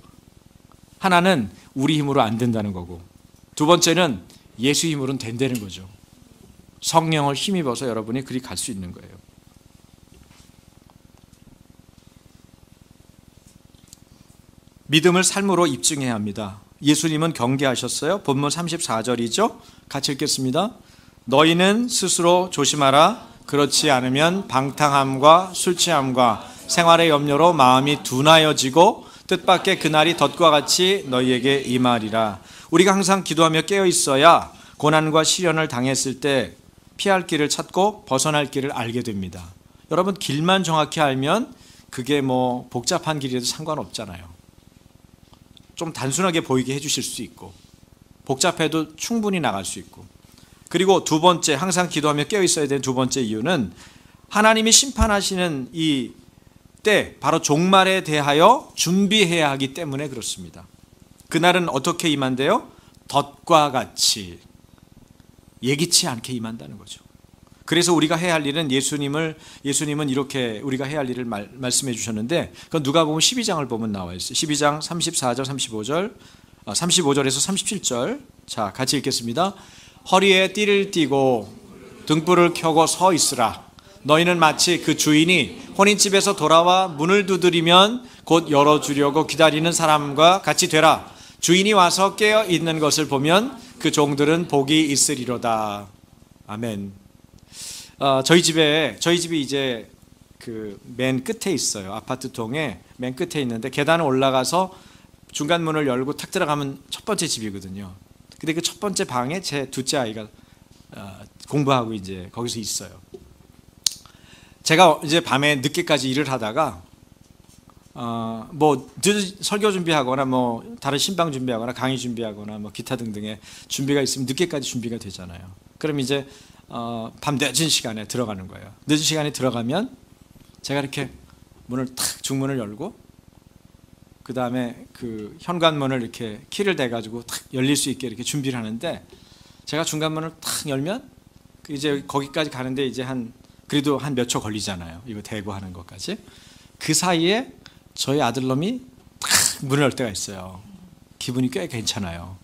S1: 하나는 우리 힘으로 안 된다는 거고, 두 번째는 예수 힘으로는 된다는 거죠. 성령을 힘입어서 여러분이 그리 갈 수 있는 거예요. 믿음을 삶으로 입증해야 합니다. 예수님은 경계하셨어요. 본문 34절이죠. 같이 읽겠습니다. 너희는 스스로 조심하라. 그렇지 않으면 방탕함과 술 취함과 생활의 염려로 마음이 둔하여지고 뜻밖의 그날이 덫과 같이 너희에게 임하리라. 우리가 항상 기도하며 깨어 있어야 고난과 시련을 당했을 때 피할 길을 찾고 벗어날 길을 알게 됩니다. 여러분, 길만 정확히 알면 그게 뭐 복잡한 길이라도 상관없잖아요. 좀 단순하게 보이게 해주실 수 있고, 복잡해도 충분히 나갈 수 있고. 그리고 두 번째, 항상 기도하며 깨어 있어야 되는 두 번째 이유는 하나님이 심판하시는 이 때, 바로 종말에 대하여 준비해야 하기 때문에 그렇습니다. 그날은 어떻게 임한대요? 덫과 같이, 예기치 않게 임한다는 거죠. 그래서 우리가 해야 할 일은 예수님은 이렇게 우리가 해야 할 일을 말씀해 주셨는데, 그건 누가복음 12장을 보면 나와 있어요. 12장 34절, 35절, 35절에서 37절. 자, 같이 읽겠습니다. 허리에 띠를 띠고 등불을 켜고 서 있으라. 너희는 마치 그 주인이 혼인집에서 돌아와 문을 두드리면 곧 열어주려고 기다리는 사람과 같이 되라. 주인이 와서 깨어 있는 것을 보면 그 종들은 복이 있으리로다. 아멘. 저희 집이 이제 그 맨 끝에 있어요. 아파트 동에 맨 끝에 있는데 계단을 올라가서 중간 문을 열고 탁 들어가면 첫 번째 집이거든요. 근데 그 첫 번째 방에 제 둘째 아이가 공부하고 이제 거기서 있어요. 제가 이제 밤에 늦게까지 일을 하다가 뭐 설교 준비하거나 뭐 다른 신방 준비하거나 강의 준비하거나 뭐 기타 등등의 준비가 있으면 늦게까지 준비가 되잖아요. 그럼 이제 밤 늦은 시간에 들어가는 거예요. 늦은 시간에 들어가면 제가 이렇게 문을 탁 중문을 열고 그 다음에 그 현관문을 이렇게 키를 대가지고 탁 열릴 수 있게 이렇게 준비를 하는데, 제가 중간문을 탁 열면 이제 거기까지 가는데 이제 그래도 한 몇 초 걸리잖아요. 이거 대고 하는 것까지. 그 사이에 저희 아들놈이 탁 문을 열 때가 있어요. 기분이 꽤 괜찮아요.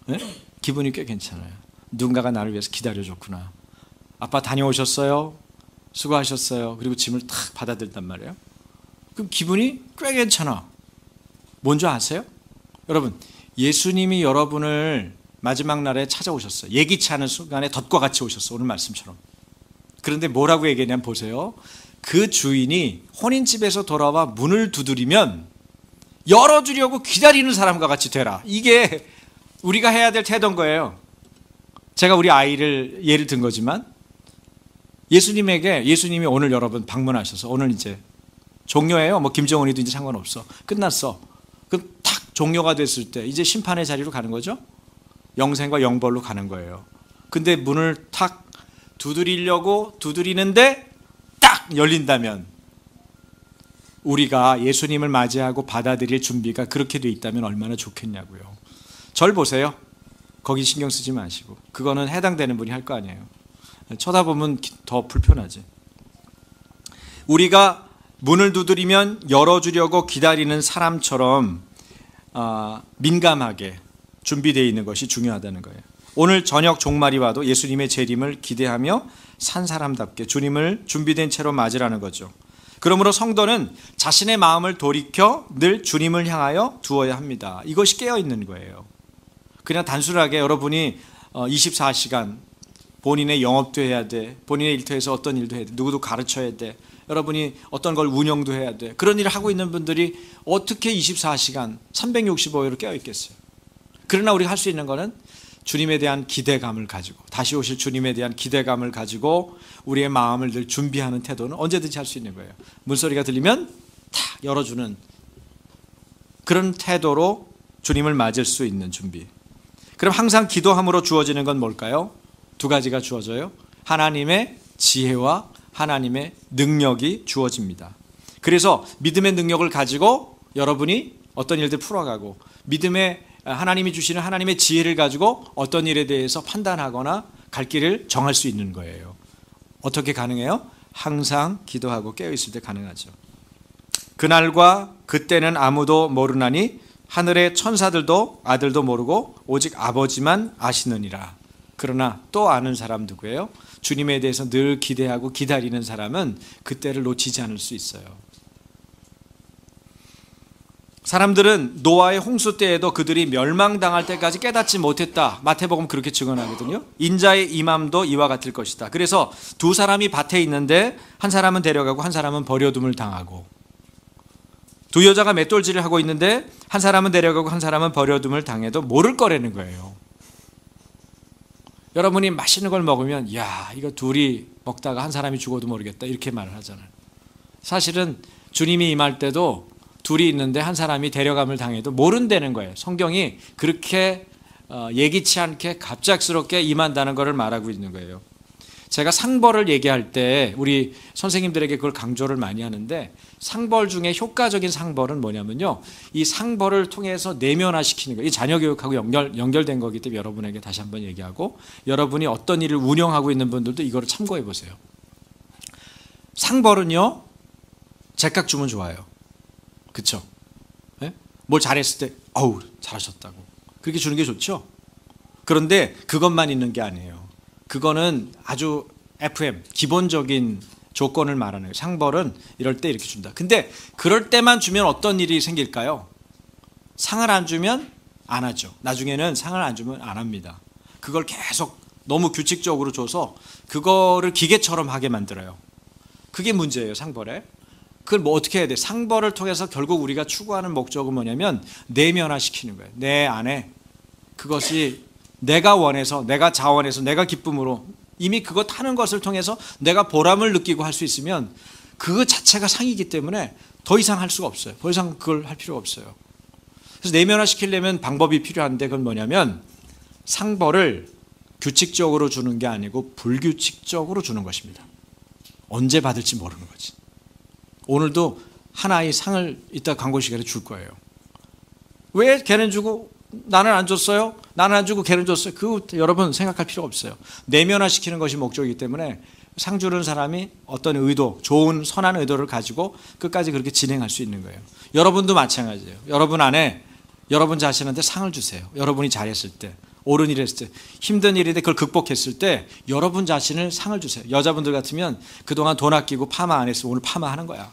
S1: 네? 기분이 꽤 괜찮아요. 누군가가 나를 위해서 기다려줬구나. 아빠 다녀오셨어요? 수고하셨어요. 그리고 짐을 탁 받아들단 말이에요. 그럼 기분이 꽤 괜찮아. 뭔지 아세요? 여러분, 예수님이 여러분을 마지막 날에 찾아오셨어요. 예기치 않은 순간에 덫과 같이 오셨어요. 오늘 말씀처럼. 그런데 뭐라고 얘기했냐면 보세요. 그 주인이 혼인집에서 돌아와 문을 두드리면 열어주려고 기다리는 사람과 같이 되라. 이게 우리가 해야 될 태도인 거예요. 제가 우리 아이를 예를 든 거지만 예수님이 오늘 여러분 방문하셔서 오늘 이제 종료예요. 뭐 김정은이든지 상관없어. 끝났어. 그럼 탁 종료가 됐을 때 이제 심판의 자리로 가는 거죠. 영생과 영벌로 가는 거예요. 근데 문을 탁 두드리려고 두드리는데 딱 열린다면, 우리가 예수님을 맞이하고 받아들일 준비가 그렇게 돼 있다면 얼마나 좋겠냐고요. 절 보세요. 거기 신경 쓰지 마시고. 그거는 해당되는 분이 할 거 아니에요. 쳐다보면 더 불편하지. 우리가 문을 두드리면 열어주려고 기다리는 사람처럼 민감하게 준비되어 있는 것이 중요하다는 거예요. 오늘 저녁 종말이 와도 예수님의 재림을 기대하며 산 사람답게 주님을 준비된 채로 맞으라는 거죠. 그러므로 성도는 자신의 마음을 돌이켜 늘 주님을 향하여 두어야 합니다. 이것이 깨어있는 거예요. 그냥 단순하게 여러분이 24시간 본인의 영업도 해야 돼. 본인의 일터에서 어떤 일도 해야 돼. 누구도 가르쳐야 돼. 여러분이 어떤 걸 운영도 해야 돼. 그런 일을 하고 있는 분들이 어떻게 24시간 365일을 깨어 있겠어요. 그러나 우리가 할 수 있는 거는 주님에 대한 기대감을 가지고, 다시 오실 주님에 대한 기대감을 가지고 우리의 마음을 늘 준비하는 태도는 언제든지 할 수 있는 거예요. 문소리가 들리면 탁 열어주는 그런 태도로 주님을 맞을 수 있는 준비. 그럼 항상 기도함으로 주어지는 건 뭘까요? 두 가지가 주어져요. 하나님의 지혜와 하나님의 능력이 주어집니다. 그래서 믿음의 능력을 가지고 여러분이 어떤 일들 풀어가고, 믿음의 하나님이 주시는 하나님의 지혜를 가지고 어떤 일에 대해서 판단하거나 갈 길을 정할 수 있는 거예요. 어떻게 가능해요? 항상 기도하고 깨어있을 때 가능하죠. 그날과 그때는 아무도 모르나니 하늘의 천사들도 아들도 모르고 오직 아버지만 아시느니라. 그러나 또 아는 사람 누구예요? 주님에 대해서 늘 기대하고 기다리는 사람은 그때를 놓치지 않을 수 있어요. 사람들은 노아의 홍수 때에도 그들이 멸망당할 때까지 깨닫지 못했다. 마태복음 그렇게 증언하거든요. 인자의 임함도 이와 같을 것이다. 그래서 두 사람이 밭에 있는데 한 사람은 데려가고 한 사람은 버려둠을 당하고, 두 여자가 맷돌질을 하고 있는데 한 사람은 데려가고 한 사람은 버려둠을 당해도 모를 거라는 거예요. 여러분이 맛있는 걸 먹으면 야, 이거 둘이 먹다가 한 사람이 죽어도 모르겠다 이렇게 말을 하잖아요. 사실은 주님이 임할 때도 둘이 있는데 한 사람이 데려감을 당해도 모른다는 거예요. 성경이 그렇게 예기치 않게 갑작스럽게 임한다는 것을 말하고 있는 거예요. 제가 상벌을 얘기할 때 우리 선생님들에게 그걸 강조를 많이 하는데, 상벌 중에 효과적인 상벌은 뭐냐면요, 이 상벌을 통해서 내면화시키는 거예요. 이 자녀 교육하고 연결된 거기 때문에 여러분에게 다시 한번 얘기하고, 여러분이 어떤 일을 운영하고 있는 분들도 이거를 참고해 보세요. 상벌은요, 제깍 주면 좋아요. 그렇죠? 네? 뭘 잘했을 때 어우 잘하셨다고 그렇게 주는 게 좋죠. 그런데 그것만 있는 게 아니에요. 그거는 아주 FM 기본적인 조건을 말하는 거예요. 상벌은 이럴 때 이렇게 준다. 근데 그럴 때만 주면 어떤 일이 생길까요? 상을 안 주면 안 하죠. 나중에는 상을 안 주면 안 합니다. 그걸 계속 너무 규칙적으로 줘서 그거를 기계처럼 하게 만들어요. 그게 문제예요, 상벌에. 그걸 뭐 어떻게 해야 돼? 상벌을 통해서 결국 우리가 추구하는 목적은 뭐냐면 내면화시키는 거예요. 내 안에 그것이 내가 원해서, 내가 자원해서, 내가 기쁨으로 이미 그것 하는 것을 통해서 내가 보람을 느끼고 할 수 있으면 그거 자체가 상이기 때문에 더 이상 할 수가 없어요. 더 이상 그걸 할 필요가 없어요. 그래서 내면화시키려면 방법이 필요한데, 그건 뭐냐면 상벌을 규칙적으로 주는 게 아니고 불규칙적으로 주는 것입니다. 언제 받을지 모르는 거지. 오늘도 하나의 상을 이따 광고 시간에 줄 거예요. 왜 걔는 주고 나는 안 줬어요? 나는 안 주고 걔는 줬어요? 그거 여러분 생각할 필요가 없어요. 내면화시키는 것이 목적이기 때문에 상 주는 사람이 어떤 의도, 좋은 선한 의도를 가지고 끝까지 그렇게 진행할 수 있는 거예요. 여러분도 마찬가지예요. 여러분 안에 여러분 자신한테 상을 주세요. 여러분이 잘했을 때, 옳은 일 했을 때, 힘든 일인데 그걸 극복했을 때 여러분 자신을 상을 주세요. 여자분들 같으면 그동안 돈 아끼고 파마 안 했으면 오늘 파마하는 거야.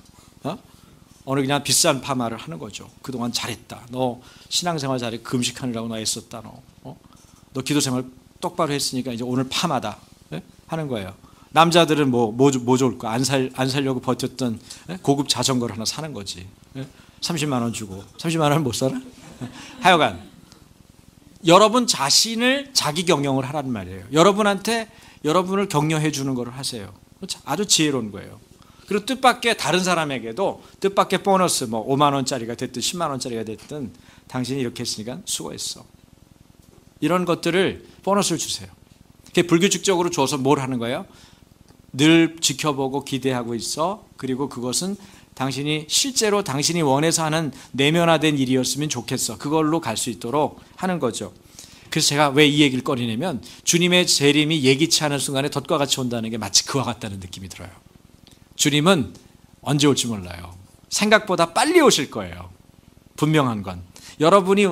S1: 어느 그냥 비싼 파마를 하는 거죠. 그동안 잘했다. 너 신앙생활 잘해. 금식하느라고 너 애썼다. 너 기도생활 똑바로 했으니까 이제 오늘 파마다. 네? 하는 거예요. 남자들은 뭐 좋을까? 안 살려고 버텼던 고급 자전거를 하나 사는 거지. 30만 원 주고. 30만 원은 못 사나? 하여간 여러분 자신을 자기 경영을 하라는 말이에요. 여러분한테 여러분을 격려해 주는 걸 하세요. 아주 지혜로운 거예요. 그리고 뜻밖의 다른 사람에게도 뜻밖의 보너스, 뭐 5만 원짜리가 됐든 10만 원짜리가 됐든 당신이 이렇게 했으니까 수고했어. 이런 것들을 보너스를 주세요. 그게 불규칙적으로 줘서 뭘 하는 거예요? 늘 지켜보고 기대하고 있어. 그리고 그것은 당신이 실제로 당신이 원해서 하는 내면화된 일이었으면 좋겠어. 그걸로 갈 수 있도록 하는 거죠. 그래서 제가 왜 이 얘기를 꺼내냐면 주님의 재림이 예기치 않은 순간에 덫과 같이 온다는 게 마치 그와 같다는 느낌이 들어요. 주님은 언제 올지 몰라요. 생각보다 빨리 오실 거예요. 분명한 건 여러분이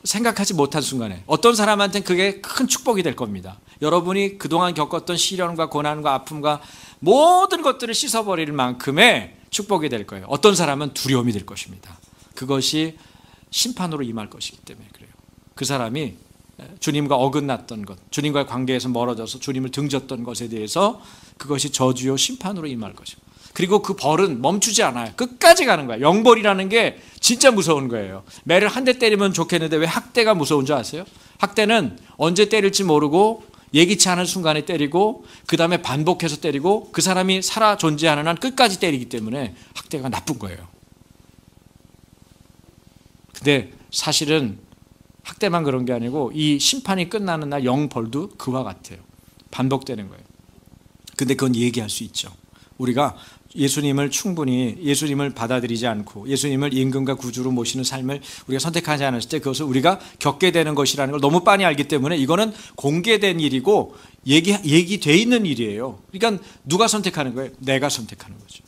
S1: 생각하지 못한 순간에 어떤 사람한테는 그게 큰 축복이 될 겁니다. 여러분이 그동안 겪었던 시련과 고난과 아픔과 모든 것들을 씻어버릴 만큼의 축복이 될 거예요. 어떤 사람은 두려움이 될 것입니다. 그것이 심판으로 임할 것이기 때문에 그래요. 그 사람이 주님과 어긋났던 것, 주님과의 관계에서 멀어져서 주님을 등졌던 것에 대해서 그것이 저주요 심판으로 임할 것이고, 그리고 그 벌은 멈추지 않아요. 끝까지 가는 거예요. 영벌이라는 게 진짜 무서운 거예요. 매를 한 대 때리면 좋겠는데 왜 학대가 무서운 줄 아세요? 학대는 언제 때릴지 모르고 예기치 않은 순간에 때리고 그 다음에 반복해서 때리고 그 사람이 살아 존재하는 한 끝까지 때리기 때문에 학대가 나쁜 거예요. 근데 사실은 학대만 그런 게 아니고 이 심판이 끝나는 날 영벌도 그와 같아요. 반복되는 거예요. 근데 그건 얘기할 수 있죠. 우리가 예수님을 충분히 예수님을 받아들이지 않고 예수님을 임금과 구주로 모시는 삶을 우리가 선택하지 않았을 때 그것을 우리가 겪게 되는 것이라는 걸 너무 빤히 알기 때문에 이거는 공개된 일이고 얘기돼 있는 일이에요. 그러니까 누가 선택하는 거예요? 내가 선택하는 거죠.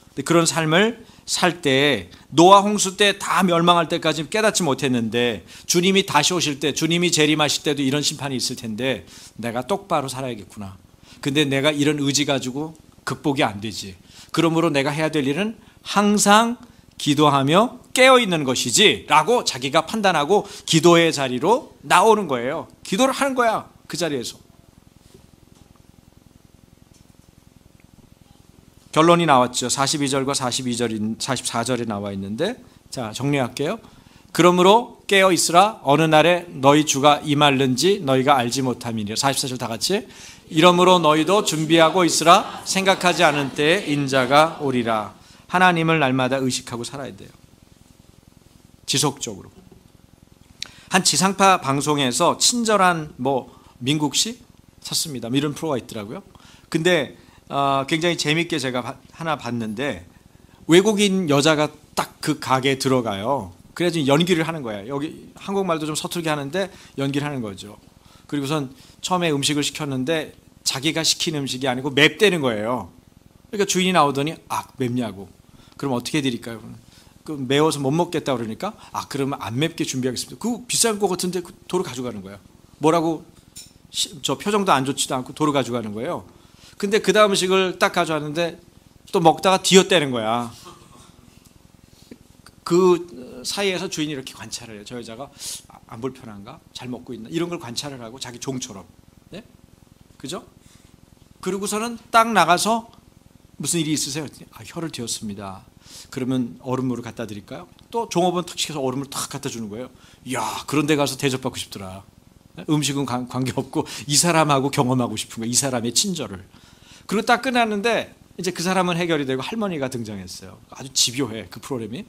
S1: 근데 그런 삶을 살 때 노아 홍수 때 다 멸망할 때까지 깨닫지 못했는데 주님이 다시 오실 때 주님이 재림하실 때도 이런 심판이 있을 텐데 내가 똑바로 살아야겠구나. 근데 내가 이런 의지 가지고 극복이 안 되지. 그러므로 내가 해야 될 일은 항상 기도하며 깨어있는 것이지 라고 자기가 판단하고 기도의 자리로 나오는 거예요. 기도를 하는 거야. 그 자리에서. 결론이 나왔죠. 42절과 44절에 나와 있는데, 자, 정리할게요. 그러므로 깨어 있으라. 어느 날에 너희 주가 임할는지 너희가 알지 못함이니라. 44절 다 같이. 이러므로 너희도 준비하고 있으라. 생각하지 않은 때에 인자가 오리라. 하나님을 날마다 의식하고 살아야 돼요. 지속적으로. 한 지상파 방송에서 친절한 민국씨 찾습니다. 이런 프로가 있더라고요. 근데 굉장히 재밌게 제가 하나 봤는데 외국인 여자가 딱 그 가게에 들어가요. 그래서 연기를 하는 거예요. 여기 한국말도 좀 서툴게 하는데 연기를 하는 거죠. 그리고선 처음에 음식을 시켰는데 자기가 시킨 음식이 아니고 맵대는 거예요. 그러니까 주인이 나오더니 맵냐고. 그럼 어떻게 드릴까요? 그 매워서 못 먹겠다 그러니까 그러면 안 맵게 준비하겠습니다. 그거 비싼 거 같은데 도로 가져가는 거예요. 뭐라고 저 표정도 안 좋지도 않고 도로 가져가는 거예요. 근데 그 다음 음식을 딱 가져왔는데 또 먹다가 뒤어대는 거야. 그 사이에서 주인이 이렇게 관찰을 해요. 저 여자가 안 불편한가? 잘 먹고 있나? 이런 걸 관찰을 하고 자기 종처럼. 네? 그죠? 그러고서는 딱 나가서 무슨 일이 있으세요? 혀를 뒤었습니다. 그러면 얼음물을 갖다 드릴까요? 또 종업원 탁 시켜서 얼음을 탁 갖다 주는 거예요. 이야, 그런 데 가서 대접받고 싶더라. 음식은 관계없고 이 사람하고 경험하고 싶은 거예요. 이 사람의 친절을. 그리고 딱 끝났는데 이제 그 사람은 해결이 되고 할머니가 등장했어요. 아주 집요해, 그 프로그램이.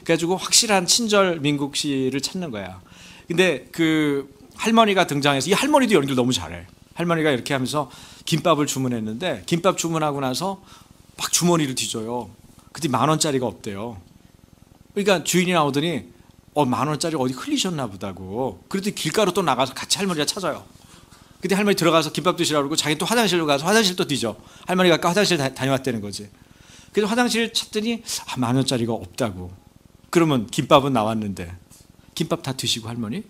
S1: 그래가지고 확실한 친절 민국 씨를 찾는 거야. 근데 그 할머니가 등장해서 이 할머니도 연기를 너무 잘해. 할머니가 이렇게 하면서 김밥을 주문했는데 김밥 주문하고 나서 막 주머니를 뒤져요. 근데 10,000원짜리가 없대요. 그러니까 주인이 나오더니 10,000원짜리 어디 흘리셨나 보다고. 그랬더니 길가로 또 나가서 같이 할머니가 찾아요. 근데 할머니 들어가서 김밥 드시라고 그러고 자기 또 화장실로 가서 화장실 또 뒤져. 할머니가 아까 화장실 다녀왔다는 거지. 그래서 화장실 찾더니 10,000원짜리가 없다고. 그러면 김밥은 나왔는데 김밥 다 드시고 할머니?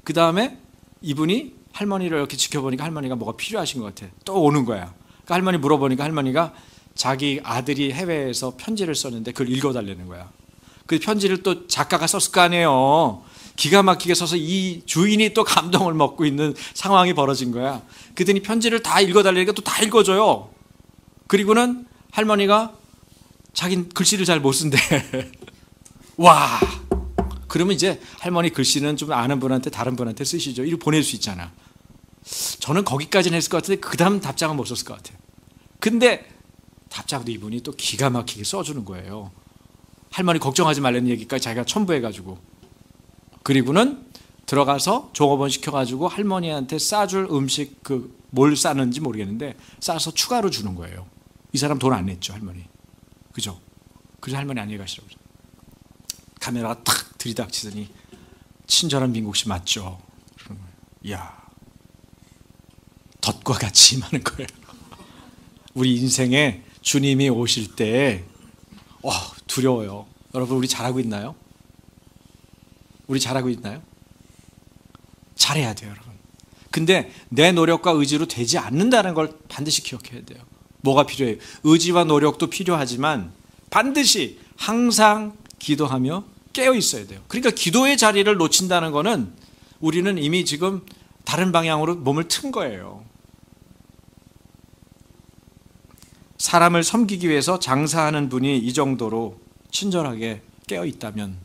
S1: 그 다음에 이분이 할머니를 이렇게 지켜보니까 할머니가 뭐가 필요하신 것 같아. 또 오는 거야. 그러니까 할머니 물어보니까 할머니가 자기 아들이 해외에서 편지를 썼는데 그걸 읽어달라는 거야. 그 편지를 또 작가가 썼을 거 아니에요. 기가 막히게 써서 이 주인이 또 감동을 먹고 있는 상황이 벌어진 거야. 그랬더니 편지를 다 읽어달라니까 또 다 읽어줘요. 그리고는 할머니가 자긴 글씨를 잘 못 쓴대. 와, 그러면 이제 할머니 글씨는 좀 아는 분한테 다른 분한테 쓰시죠. 이렇게 보낼 수 있잖아. 저는 거기까지는 했을 것 같은데 그 다음 답장은 못 썼을 것 같아요. 근데 답장도 이분이 또 기가 막히게 써주는 거예요. 할머니 걱정하지 말라는 얘기까지 자기가 첨부해가지고. 그리고는 들어가서 종업원 시켜가지고 할머니한테 싸줄 음식 뭘 싸는지 모르겠는데 싸서 추가로 주는 거예요. 이 사람 돈 안 냈죠, 할머니. 그죠? 그래서 할머니 안녕히 가시라고. 카메라가 탁 들이닥치더니 친절한 민국 씨 맞죠? 그런 거예요. 이야, 덫과 같이 임하는 거예요. 우리 인생에 주님이 오실 때 두려워요. 여러분 우리 잘하고 있나요? 우리 잘하고 있나요? 잘해야 돼요, 여러분. 근데 내 노력과 의지로 되지 않는다는 걸 반드시 기억해야 돼요. 뭐가 필요해요? 의지와 노력도 필요하지만 반드시 항상 기도하며 깨어 있어야 돼요. 그러니까 기도의 자리를 놓친다는 거는 우리는 이미 지금 다른 방향으로 몸을 튼 거예요. 사람을 섬기기 위해서 장사하는 분이 이 정도로 친절하게 깨어 있다면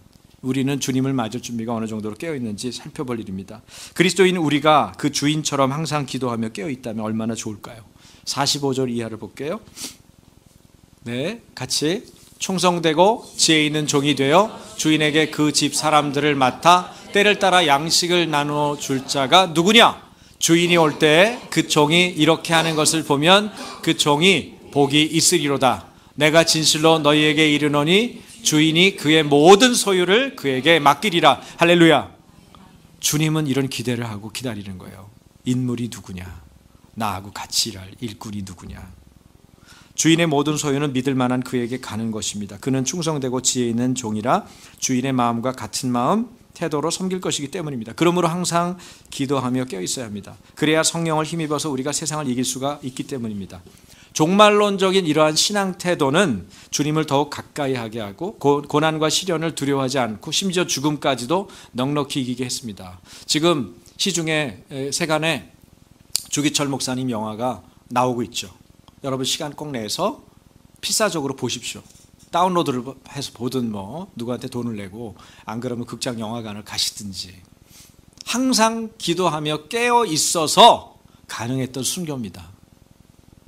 S1: 우리는 주님을 맞을 준비가 어느 정도로 깨어 있는지 살펴볼 일입니다. 그리스도인 우리가 그 주인처럼 항상 기도하며 깨어 있다면 얼마나 좋을까요? 45절 이하를 볼게요. 네, 같이. 충성되고 지혜 있는 종이 되어 주인에게 그 집 사람들을 맡아 때를 따라 양식을 나누어 줄 자가 누구냐? 주인이 올 때 그 종이 이렇게 하는 것을 보면 그 종이 복이 있으리로다. 내가 진실로 너희에게 이르노니 주인이 그의 모든 소유를 그에게 맡기리라. 할렐루야. 주님은 이런 기대를 하고 기다리는 거예요. 인물이 누구냐? 나하고 같이 일할 일꾼이 누구냐? 주인의 모든 소유는 믿을 만한 그에게 가는 것입니다. 그는 충성되고 지혜 있는 종이라 주인의 마음과 같은 마음, 태도로 섬길 것이기 때문입니다. 그러므로 항상 기도하며 깨어 있어야 합니다. 그래야 성령을 힘입어서 우리가 세상을 이길 수가 있기 때문입니다. 종말론적인 이러한 신앙 태도는 주님을 더욱 가까이 하게 하고 고난과 시련을 두려워하지 않고 심지어 죽음까지도 넉넉히 이기게 했습니다. 지금 시중에 세간에 주기철 목사님 영화가 나오고 있죠. 여러분 시간 꼭 내서 필사적으로 보십시오. 다운로드를 해서 보든 뭐 누구한테 돈을 내고 안 그러면 극장 영화관을 가시든지 항상 기도하며 깨어 있어서 가능했던 순교입니다.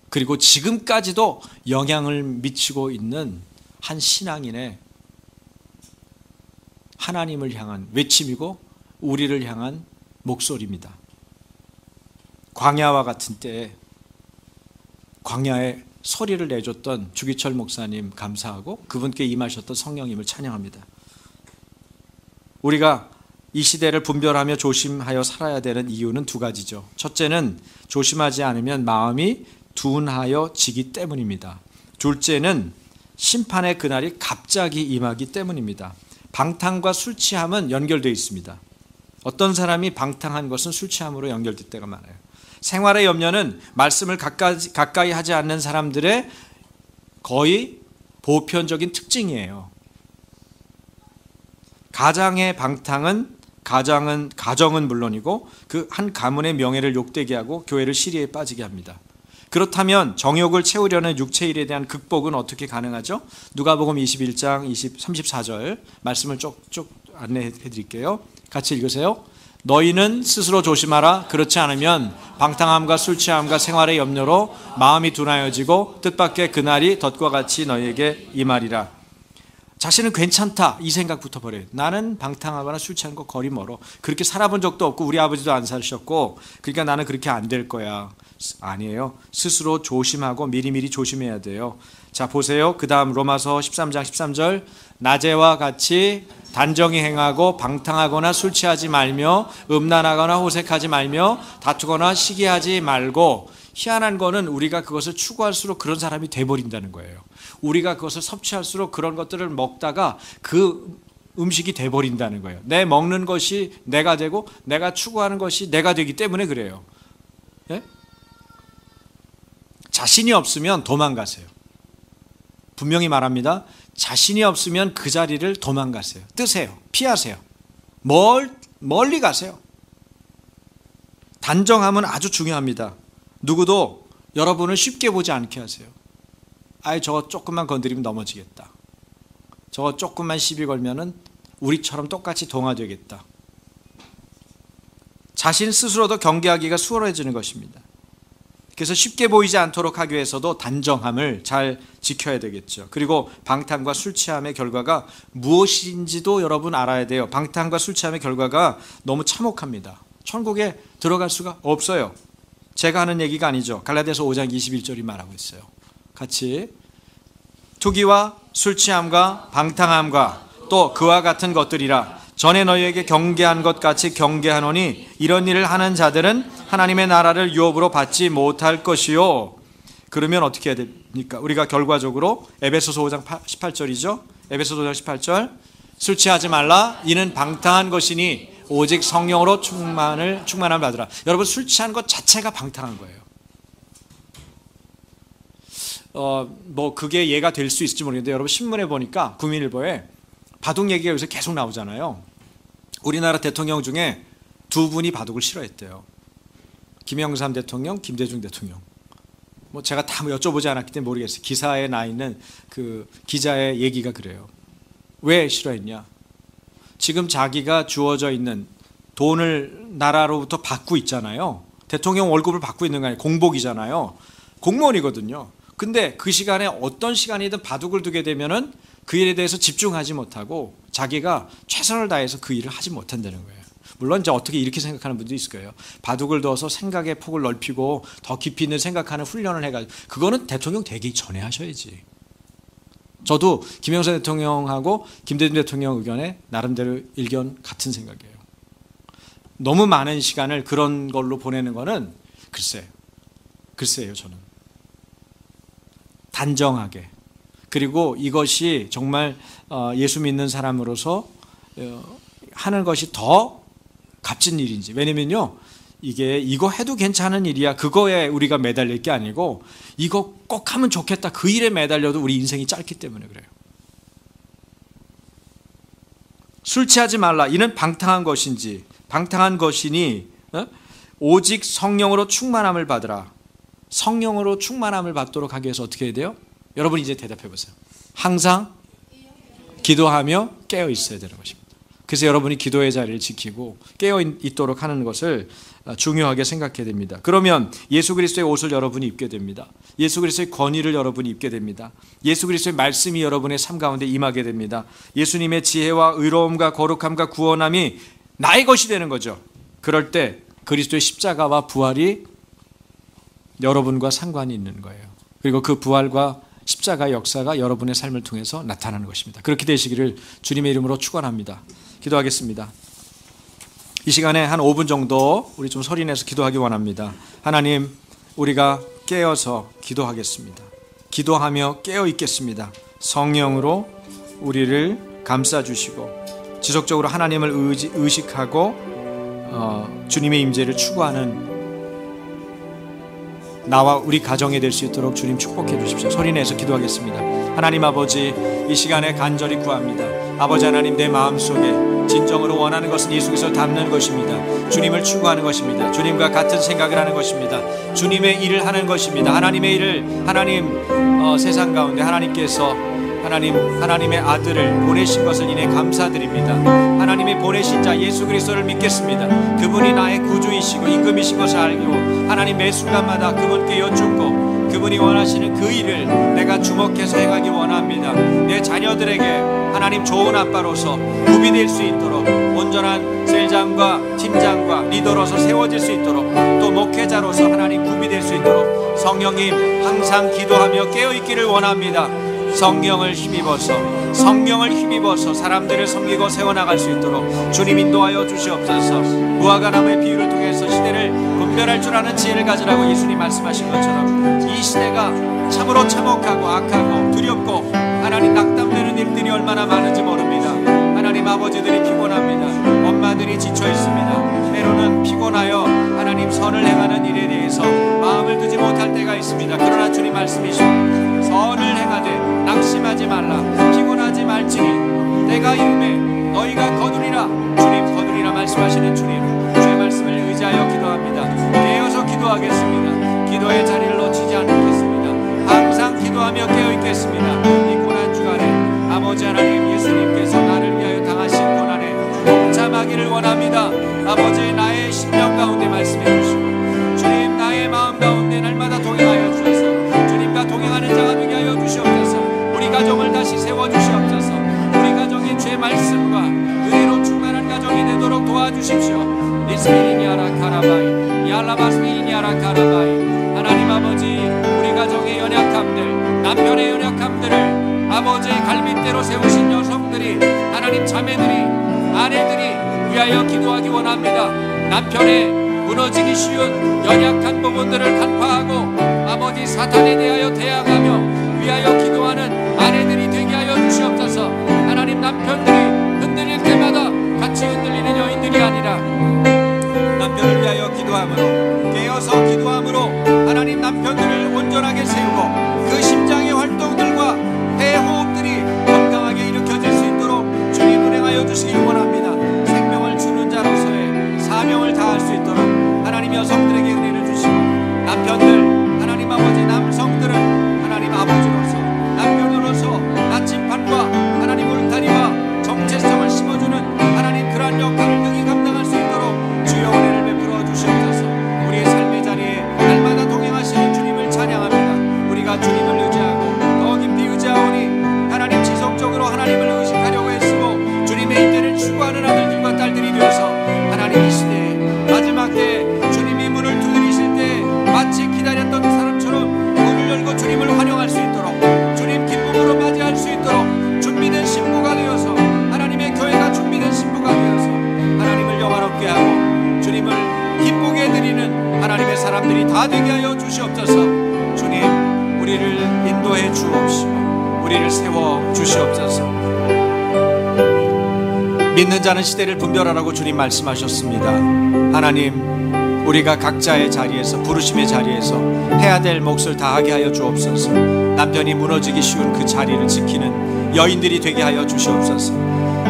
S1: 그리고 지금까지도 영향을 미치고 있는 한 신앙인의 하나님을 향한 외침이고 우리를 향한 목소리입니다. 광야와 같은 때에 광야에 소리를 내줬던 주기철 목사님 감사하고 그분께 임하셨던 성령님을 찬양합니다. 우리가 이 시대를 분별하며 조심하여 살아야 되는 이유는 두 가지죠. 첫째는 조심하지 않으면 마음이 둔하여지기 때문입니다. 둘째는 심판의 그날이 갑자기 임하기 때문입니다. 방탕과 술 취함은 연결되어 있습니다. 어떤 사람이 방탕한 것은 술 취함으로 연결될 때가 많아요. 생활의 염려는 말씀을 가까이 하지 않는 사람들의 거의 보편적인 특징이에요. 가장의 방탕은 가정은 물론이고 그 한 가문의 명예를 욕되게 하고 교회를 시리에 빠지게 합니다. 그렇다면 정욕을 채우려는 육체 일에 대한 극복은 어떻게 가능하죠? 누가복음 21장 34절 말씀을 쭉 안내해 드릴게요. 같이 읽으세요. 너희는 스스로 조심하라. 그렇지 않으면 방탕함과 술 취함과 생활의 염려로 마음이 둔하여지고 뜻밖의 그날이 덫과 같이 너희에게 임하리라. 자신은 괜찮다 이 생각부터 버려요. 나는 방탕하거나 술 취하는 거 거리 멀어. 그렇게 살아본 적도 없고 우리 아버지도 안 사셨고 그러니까 나는 그렇게 안 될 거야. 아니에요. 스스로 조심하고 미리미리 조심해야 돼요. 자 보세요. 그 다음 로마서 13장 13절 낮에와 같이 단정히 행하고 방탕하거나 술 취하지 말며 음란하거나 호색하지 말며 다투거나 시기하지 말고. 희한한 거는 우리가 그것을 추구할수록 그런 사람이 돼버린다는 거예요. 우리가 그것을 섭취할수록 그런 것들을 먹다가 그 음식이 돼버린다는 거예요. 내 먹는 것이 내가 되고 내가 추구하는 것이 내가 되기 때문에 그래요. 예? 자신이 없으면 도망가세요. 분명히 말합니다. 자신이 없으면 그 자리를 도망가세요. 뜨세요. 피하세요. 멀리 가세요. 단정함은 아주 중요합니다. 누구도 여러분을 쉽게 보지 않게 하세요. 아이 저거 조금만 건드리면 넘어지겠다. 저거 조금만 시비 걸면은 우리처럼 똑같이 동화되겠다. 자신 스스로도 경계하기가 수월해지는 것입니다. 그래서 쉽게 보이지 않도록 하기 위해서도 단정함을 잘 지켜야 되겠죠. 그리고 방탕과 술 취함의 결과가 무엇인지도 여러분 알아야 돼요. 방탕과 술 취함의 결과가 너무 참혹합니다. 천국에 들어갈 수가 없어요. 제가 하는 얘기가 아니죠. 갈라디아서 5장 21절이 말하고 있어요. 같이 투기와 술 취함과 방탕함과 또 그와 같은 것들이라 전에 너희에게 경계한 것 같이 경계하노니 이런 일을 하는 자들은 하나님의 나라를 유업으로 받지 못할 것이요. 그러면 어떻게 해야 됩니까? 우리가 결과적으로 에베소서 5장 18절이죠. 에베소서 5장 18절 술 취하지 말라 이는 방탕한 것이니 오직 성령으로 충만함을 받으라. 여러분 술 취한 것 자체가 방탕한 거예요. 뭐 그게 예가 될 수 있을지 모르겠는데 여러분 신문에 보니까 국민일보에 바둑 얘기가 요새 계속 나오잖아요. 우리나라 대통령 중에 두 분이 바둑을 싫어했대요. 김영삼 대통령, 김대중 대통령. 뭐 제가 다 여쭤보지 않았기 때문에 모르겠어요. 기사에 나 있는 그 기자의 얘기가 그래요. 왜 싫어했냐? 지금 자기가 주어져 있는 돈을 나라로부터 받고 있잖아요. 대통령 월급을 받고 있는 거 아니에요. 공복이잖아요. 공무원이거든요. 근데 그 시간에 어떤 시간이든 바둑을 두게 되면은 그 일에 대해서 집중하지 못하고 자기가 최선을 다해서 그 일을 하지 못한다는 거예요. 물론 이제 어떻게 이렇게 생각하는 분도 있을 거예요. 바둑을 둬서 생각의 폭을 넓히고 더 깊이 있는 생각하는 훈련을 해가지고 그거는 대통령 되기 전에 하셔야지. 저도 김영삼 대통령하고 김대중 대통령 의견에 나름대로 일견 같은 생각이에요. 너무 많은 시간을 그런 걸로 보내는 거는 글쎄요 저는. 단정하게. 그리고 이것이 정말 예수 믿는 사람으로서 하는 것이 더 값진 일인지. 왜냐면요, 이거 해도 괜찮은 일이야. 그거에 우리가 매달릴 게 아니고 이거 꼭 하면 좋겠다. 그 일에 매달려도 우리 인생이 짧기 때문에 그래요. 술 취하지 말라. 이는 방탕한 것인지. 방탕한 것이니 오직 성령으로 충만함을 받으라. 성령으로 충만함을 받도록 하기 위해서 어떻게 해야 돼요? 여러분 이제 대답해 보세요. 항상 기도하며 깨어 있어야 되는 것입니다. 그래서 여러분이 기도의 자리를 지키고 깨어 있도록 하는 것을 중요하게 생각해야 됩니다. 그러면 예수 그리스도의 옷을 여러분이 입게 됩니다. 예수 그리스도의 권위를 여러분이 입게 됩니다. 예수 그리스도의 말씀이 여러분의 삶 가운데 임하게 됩니다. 예수님의 지혜와 의로움과 거룩함과 구원함이 나의 것이 되는 거죠. 그럴 때 그리스도의 십자가와 부활이 여러분과 상관이 있는 거예요. 그리고 그 부활과 십자가의 역사가 여러분의 삶을 통해서 나타나는 것입니다. 그렇게 되시기를 주님의 이름으로 축원합니다. 기도하겠습니다. 이 시간에 한 5분 정도 우리 좀 소리내서 기도하기 원합니다. 하나님, 우리가 깨어서 기도하겠습니다. 기도하며 깨어 있겠습니다. 성령으로 우리를 감싸주시고 지속적으로 하나님을 의식하고 주님의 임재를 추구하는 나와 우리 가정이 될 수 있도록 주님 축복해 주십시오. 소리내서 기도하겠습니다. 하나님 아버지, 이 시간에 간절히 구합니다. 아버지 하나님, 내 마음속에 진정으로 원하는 것은 예수 그리스도를 닮는 것입니다. 주님을 추구하는 것입니다. 주님과 같은 생각을 하는 것입니다. 주님의 일을 하는 것입니다. 하나님의 일을 세상 가운데 하나님의 아들을 보내신 것을 인해 감사드립니다. 하나님의 보내신 자 예수 그리스도를 믿겠습니다. 그분이 나의 구주이시고 임금이신 것을 알고 하나님 매 순간마다 그분께 여쭙고 그분이 원하시는 그 일을 내가 주목해서 행하기 원합니다. 내 자녀들에게 하나님 좋은 아빠로서 구비될 수 있도록 온전한 셀장과 팀장과 리더로서 세워질 수 있도록 또 목회자로서 하나님 구비될 수 있도록 성령님 항상 기도하며 깨어있기를 원합니다. 성령을 힘입어서 사람들을 섬기고 세워나갈 수 있도록 주님 인도하여 주시옵소서. 무화과 나무의 비유를 통해서 시대를 분별할 줄 아는 지혜를 가지라고 예수님 말씀하신 것처럼 이 시대가 참으로 참혹하고 악하고 두렵고 하나님 낙담되는 일들이 얼마나 많은지 모릅니다. 하나님 아버지들이 피곤합니다. 엄마들이 지쳐 있습니다. 때로는 피곤하여 하나님 선을 행하는 일에 대해서 마음을 두지 못할 때가 있습니다. 그러나 주님 말씀이시오. 선을 행하되 낙심하지 말라. 피곤하지 말지니 내가 이름에 너희가 거두리라. 주님 거두리라 말씀하시는 주님, 주의 말씀을 의지하여 기도합니다. 깨어서 기도하겠습니다. 기도의 자리를 놓치지 않겠습니다. 항상 기도하며 깨어있겠습니다. 이 고난 주간에 아버지 하나님, 예수님께서 나를 위하여 당하신 고난에 동참하기를 원합니다. 아버지, 나의 심령 가운데 말씀해 주시고 주님, 나의 마음 가운데 날마다 동행하여 주셔서 주님과 동행하는 자가 되게 하여 주시옵소서. 우리 가정을 다시 세워주시옵소서. 우리 가정이 주의 말씀과 은혜로 충만한 가정이 되도록 도와주십시오. 리스미니아라 카라바이 야라바스미니아라 카라바이. 하나님 아버지, 우리 가정의 연약함들, 남편의 연약함들을 아버지의 갈빗대로 세우신 여성들이, 하나님 자매들이, 아내들이 위하여 기도하기 원합니다. 남편의 무너지기 쉬운 연약한 부분들을 간파하고 아버지 사탄에 대하여 대항하며 위하여 기도하는 아내들이 되게 하여 주시옵소서. 하나님, 남편들이 흔들릴 때마다 같이 흔들리는 여인들이 아니라 남편을 위하여 기도함으로, 깨어서 기도함으로 하나님 남편들을 온전하게 세우고 그 심장의 활동들과 대호흡들이 건강하게 일으켜질 수 있도록 주님 운행하여 주시기 원합니다. 생명을 주는 자로서의 사명을 주옵시고 우리를 세워 주시옵소서. 믿는 자는 시대를 분별하라고 주님 말씀하셨습니다. 하나님, 우리가 각자의 자리에서, 부르심의 자리에서 해야 될 몫을 다하게 하여 주옵소서. 남편이 무너지기 쉬운 그 자리를 지키는 여인들이 되게 하여 주시옵소서.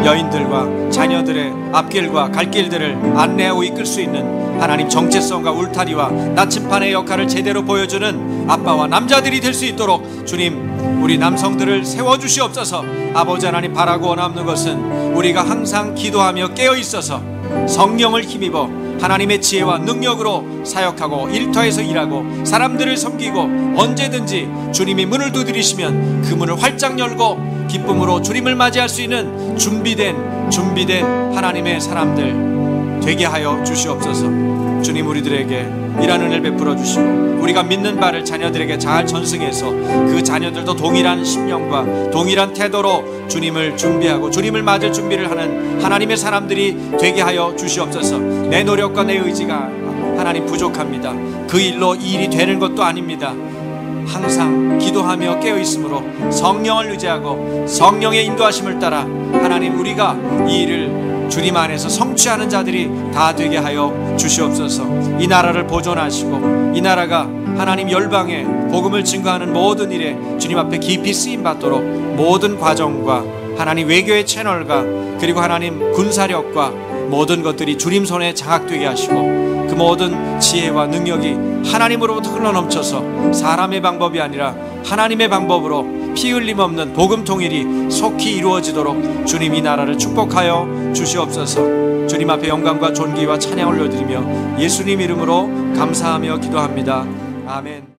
S1: 여인들과 자녀들의 앞길과 갈 길들을 안내하고 이끌 수 있는 하나님 정체성과 울타리와 나침판의 역할을 제대로 보여주는 아빠와 남자들이 될 수 있도록 주님, 우리 남성들을 세워주시옵소서. 아버지 하나님, 바라고 원하는 것은 우리가 항상 기도하며 깨어있어서 성령을 힘입어 하나님의 지혜와 능력으로 사역하고 일터에서 일하고 사람들을 섬기고 언제든지 주님이 문을 두드리시면 그 문을 활짝 열고 기쁨으로 주님을 맞이할 수 있는 준비된 하나님의 사람들 되게 하여 주시옵소서. 주님, 우리들에게 이런 은혜를 베풀어 주시고 우리가 믿는 바를 자녀들에게 잘 전승해서 그 자녀들도 동일한 심령과 동일한 태도로 주님을 준비하고 주님을 맞을 준비를 하는 하나님의 사람들이 되게 하여 주시옵소서. 내 노력과 내 의지가 하나님 부족합니다. 그 일로 이 일이 되는 것도 아닙니다. 항상 기도하며 깨어있으므로 성령을 의지하고 성령의 인도하심을 따라 하나님, 우리가 이 일을 주님 안에서 성취하는 자들이 다 되게 하여 주시옵소서. 이 나라를 보존하시고 이 나라가 하나님 열방에 복음을 증거하는 모든 일에 주님 앞에 깊이 쓰임받도록 모든 과정과 하나님 외교의 채널과 그리고 하나님 군사력과 모든 것들이 주님 손에 장악되게 하시고 그 모든 지혜와 능력이 하나님으로부터 흘러넘쳐서 사람의 방법이 아니라 하나님의 방법으로 피 흘림 없는 복음 통일이 속히 이루어지도록 주님, 이 나라를 축복하여 주시옵소서. 주님 앞에 영광과 존귀와 찬양을 올려드리며 예수님 이름으로 감사하며 기도합니다. 아멘.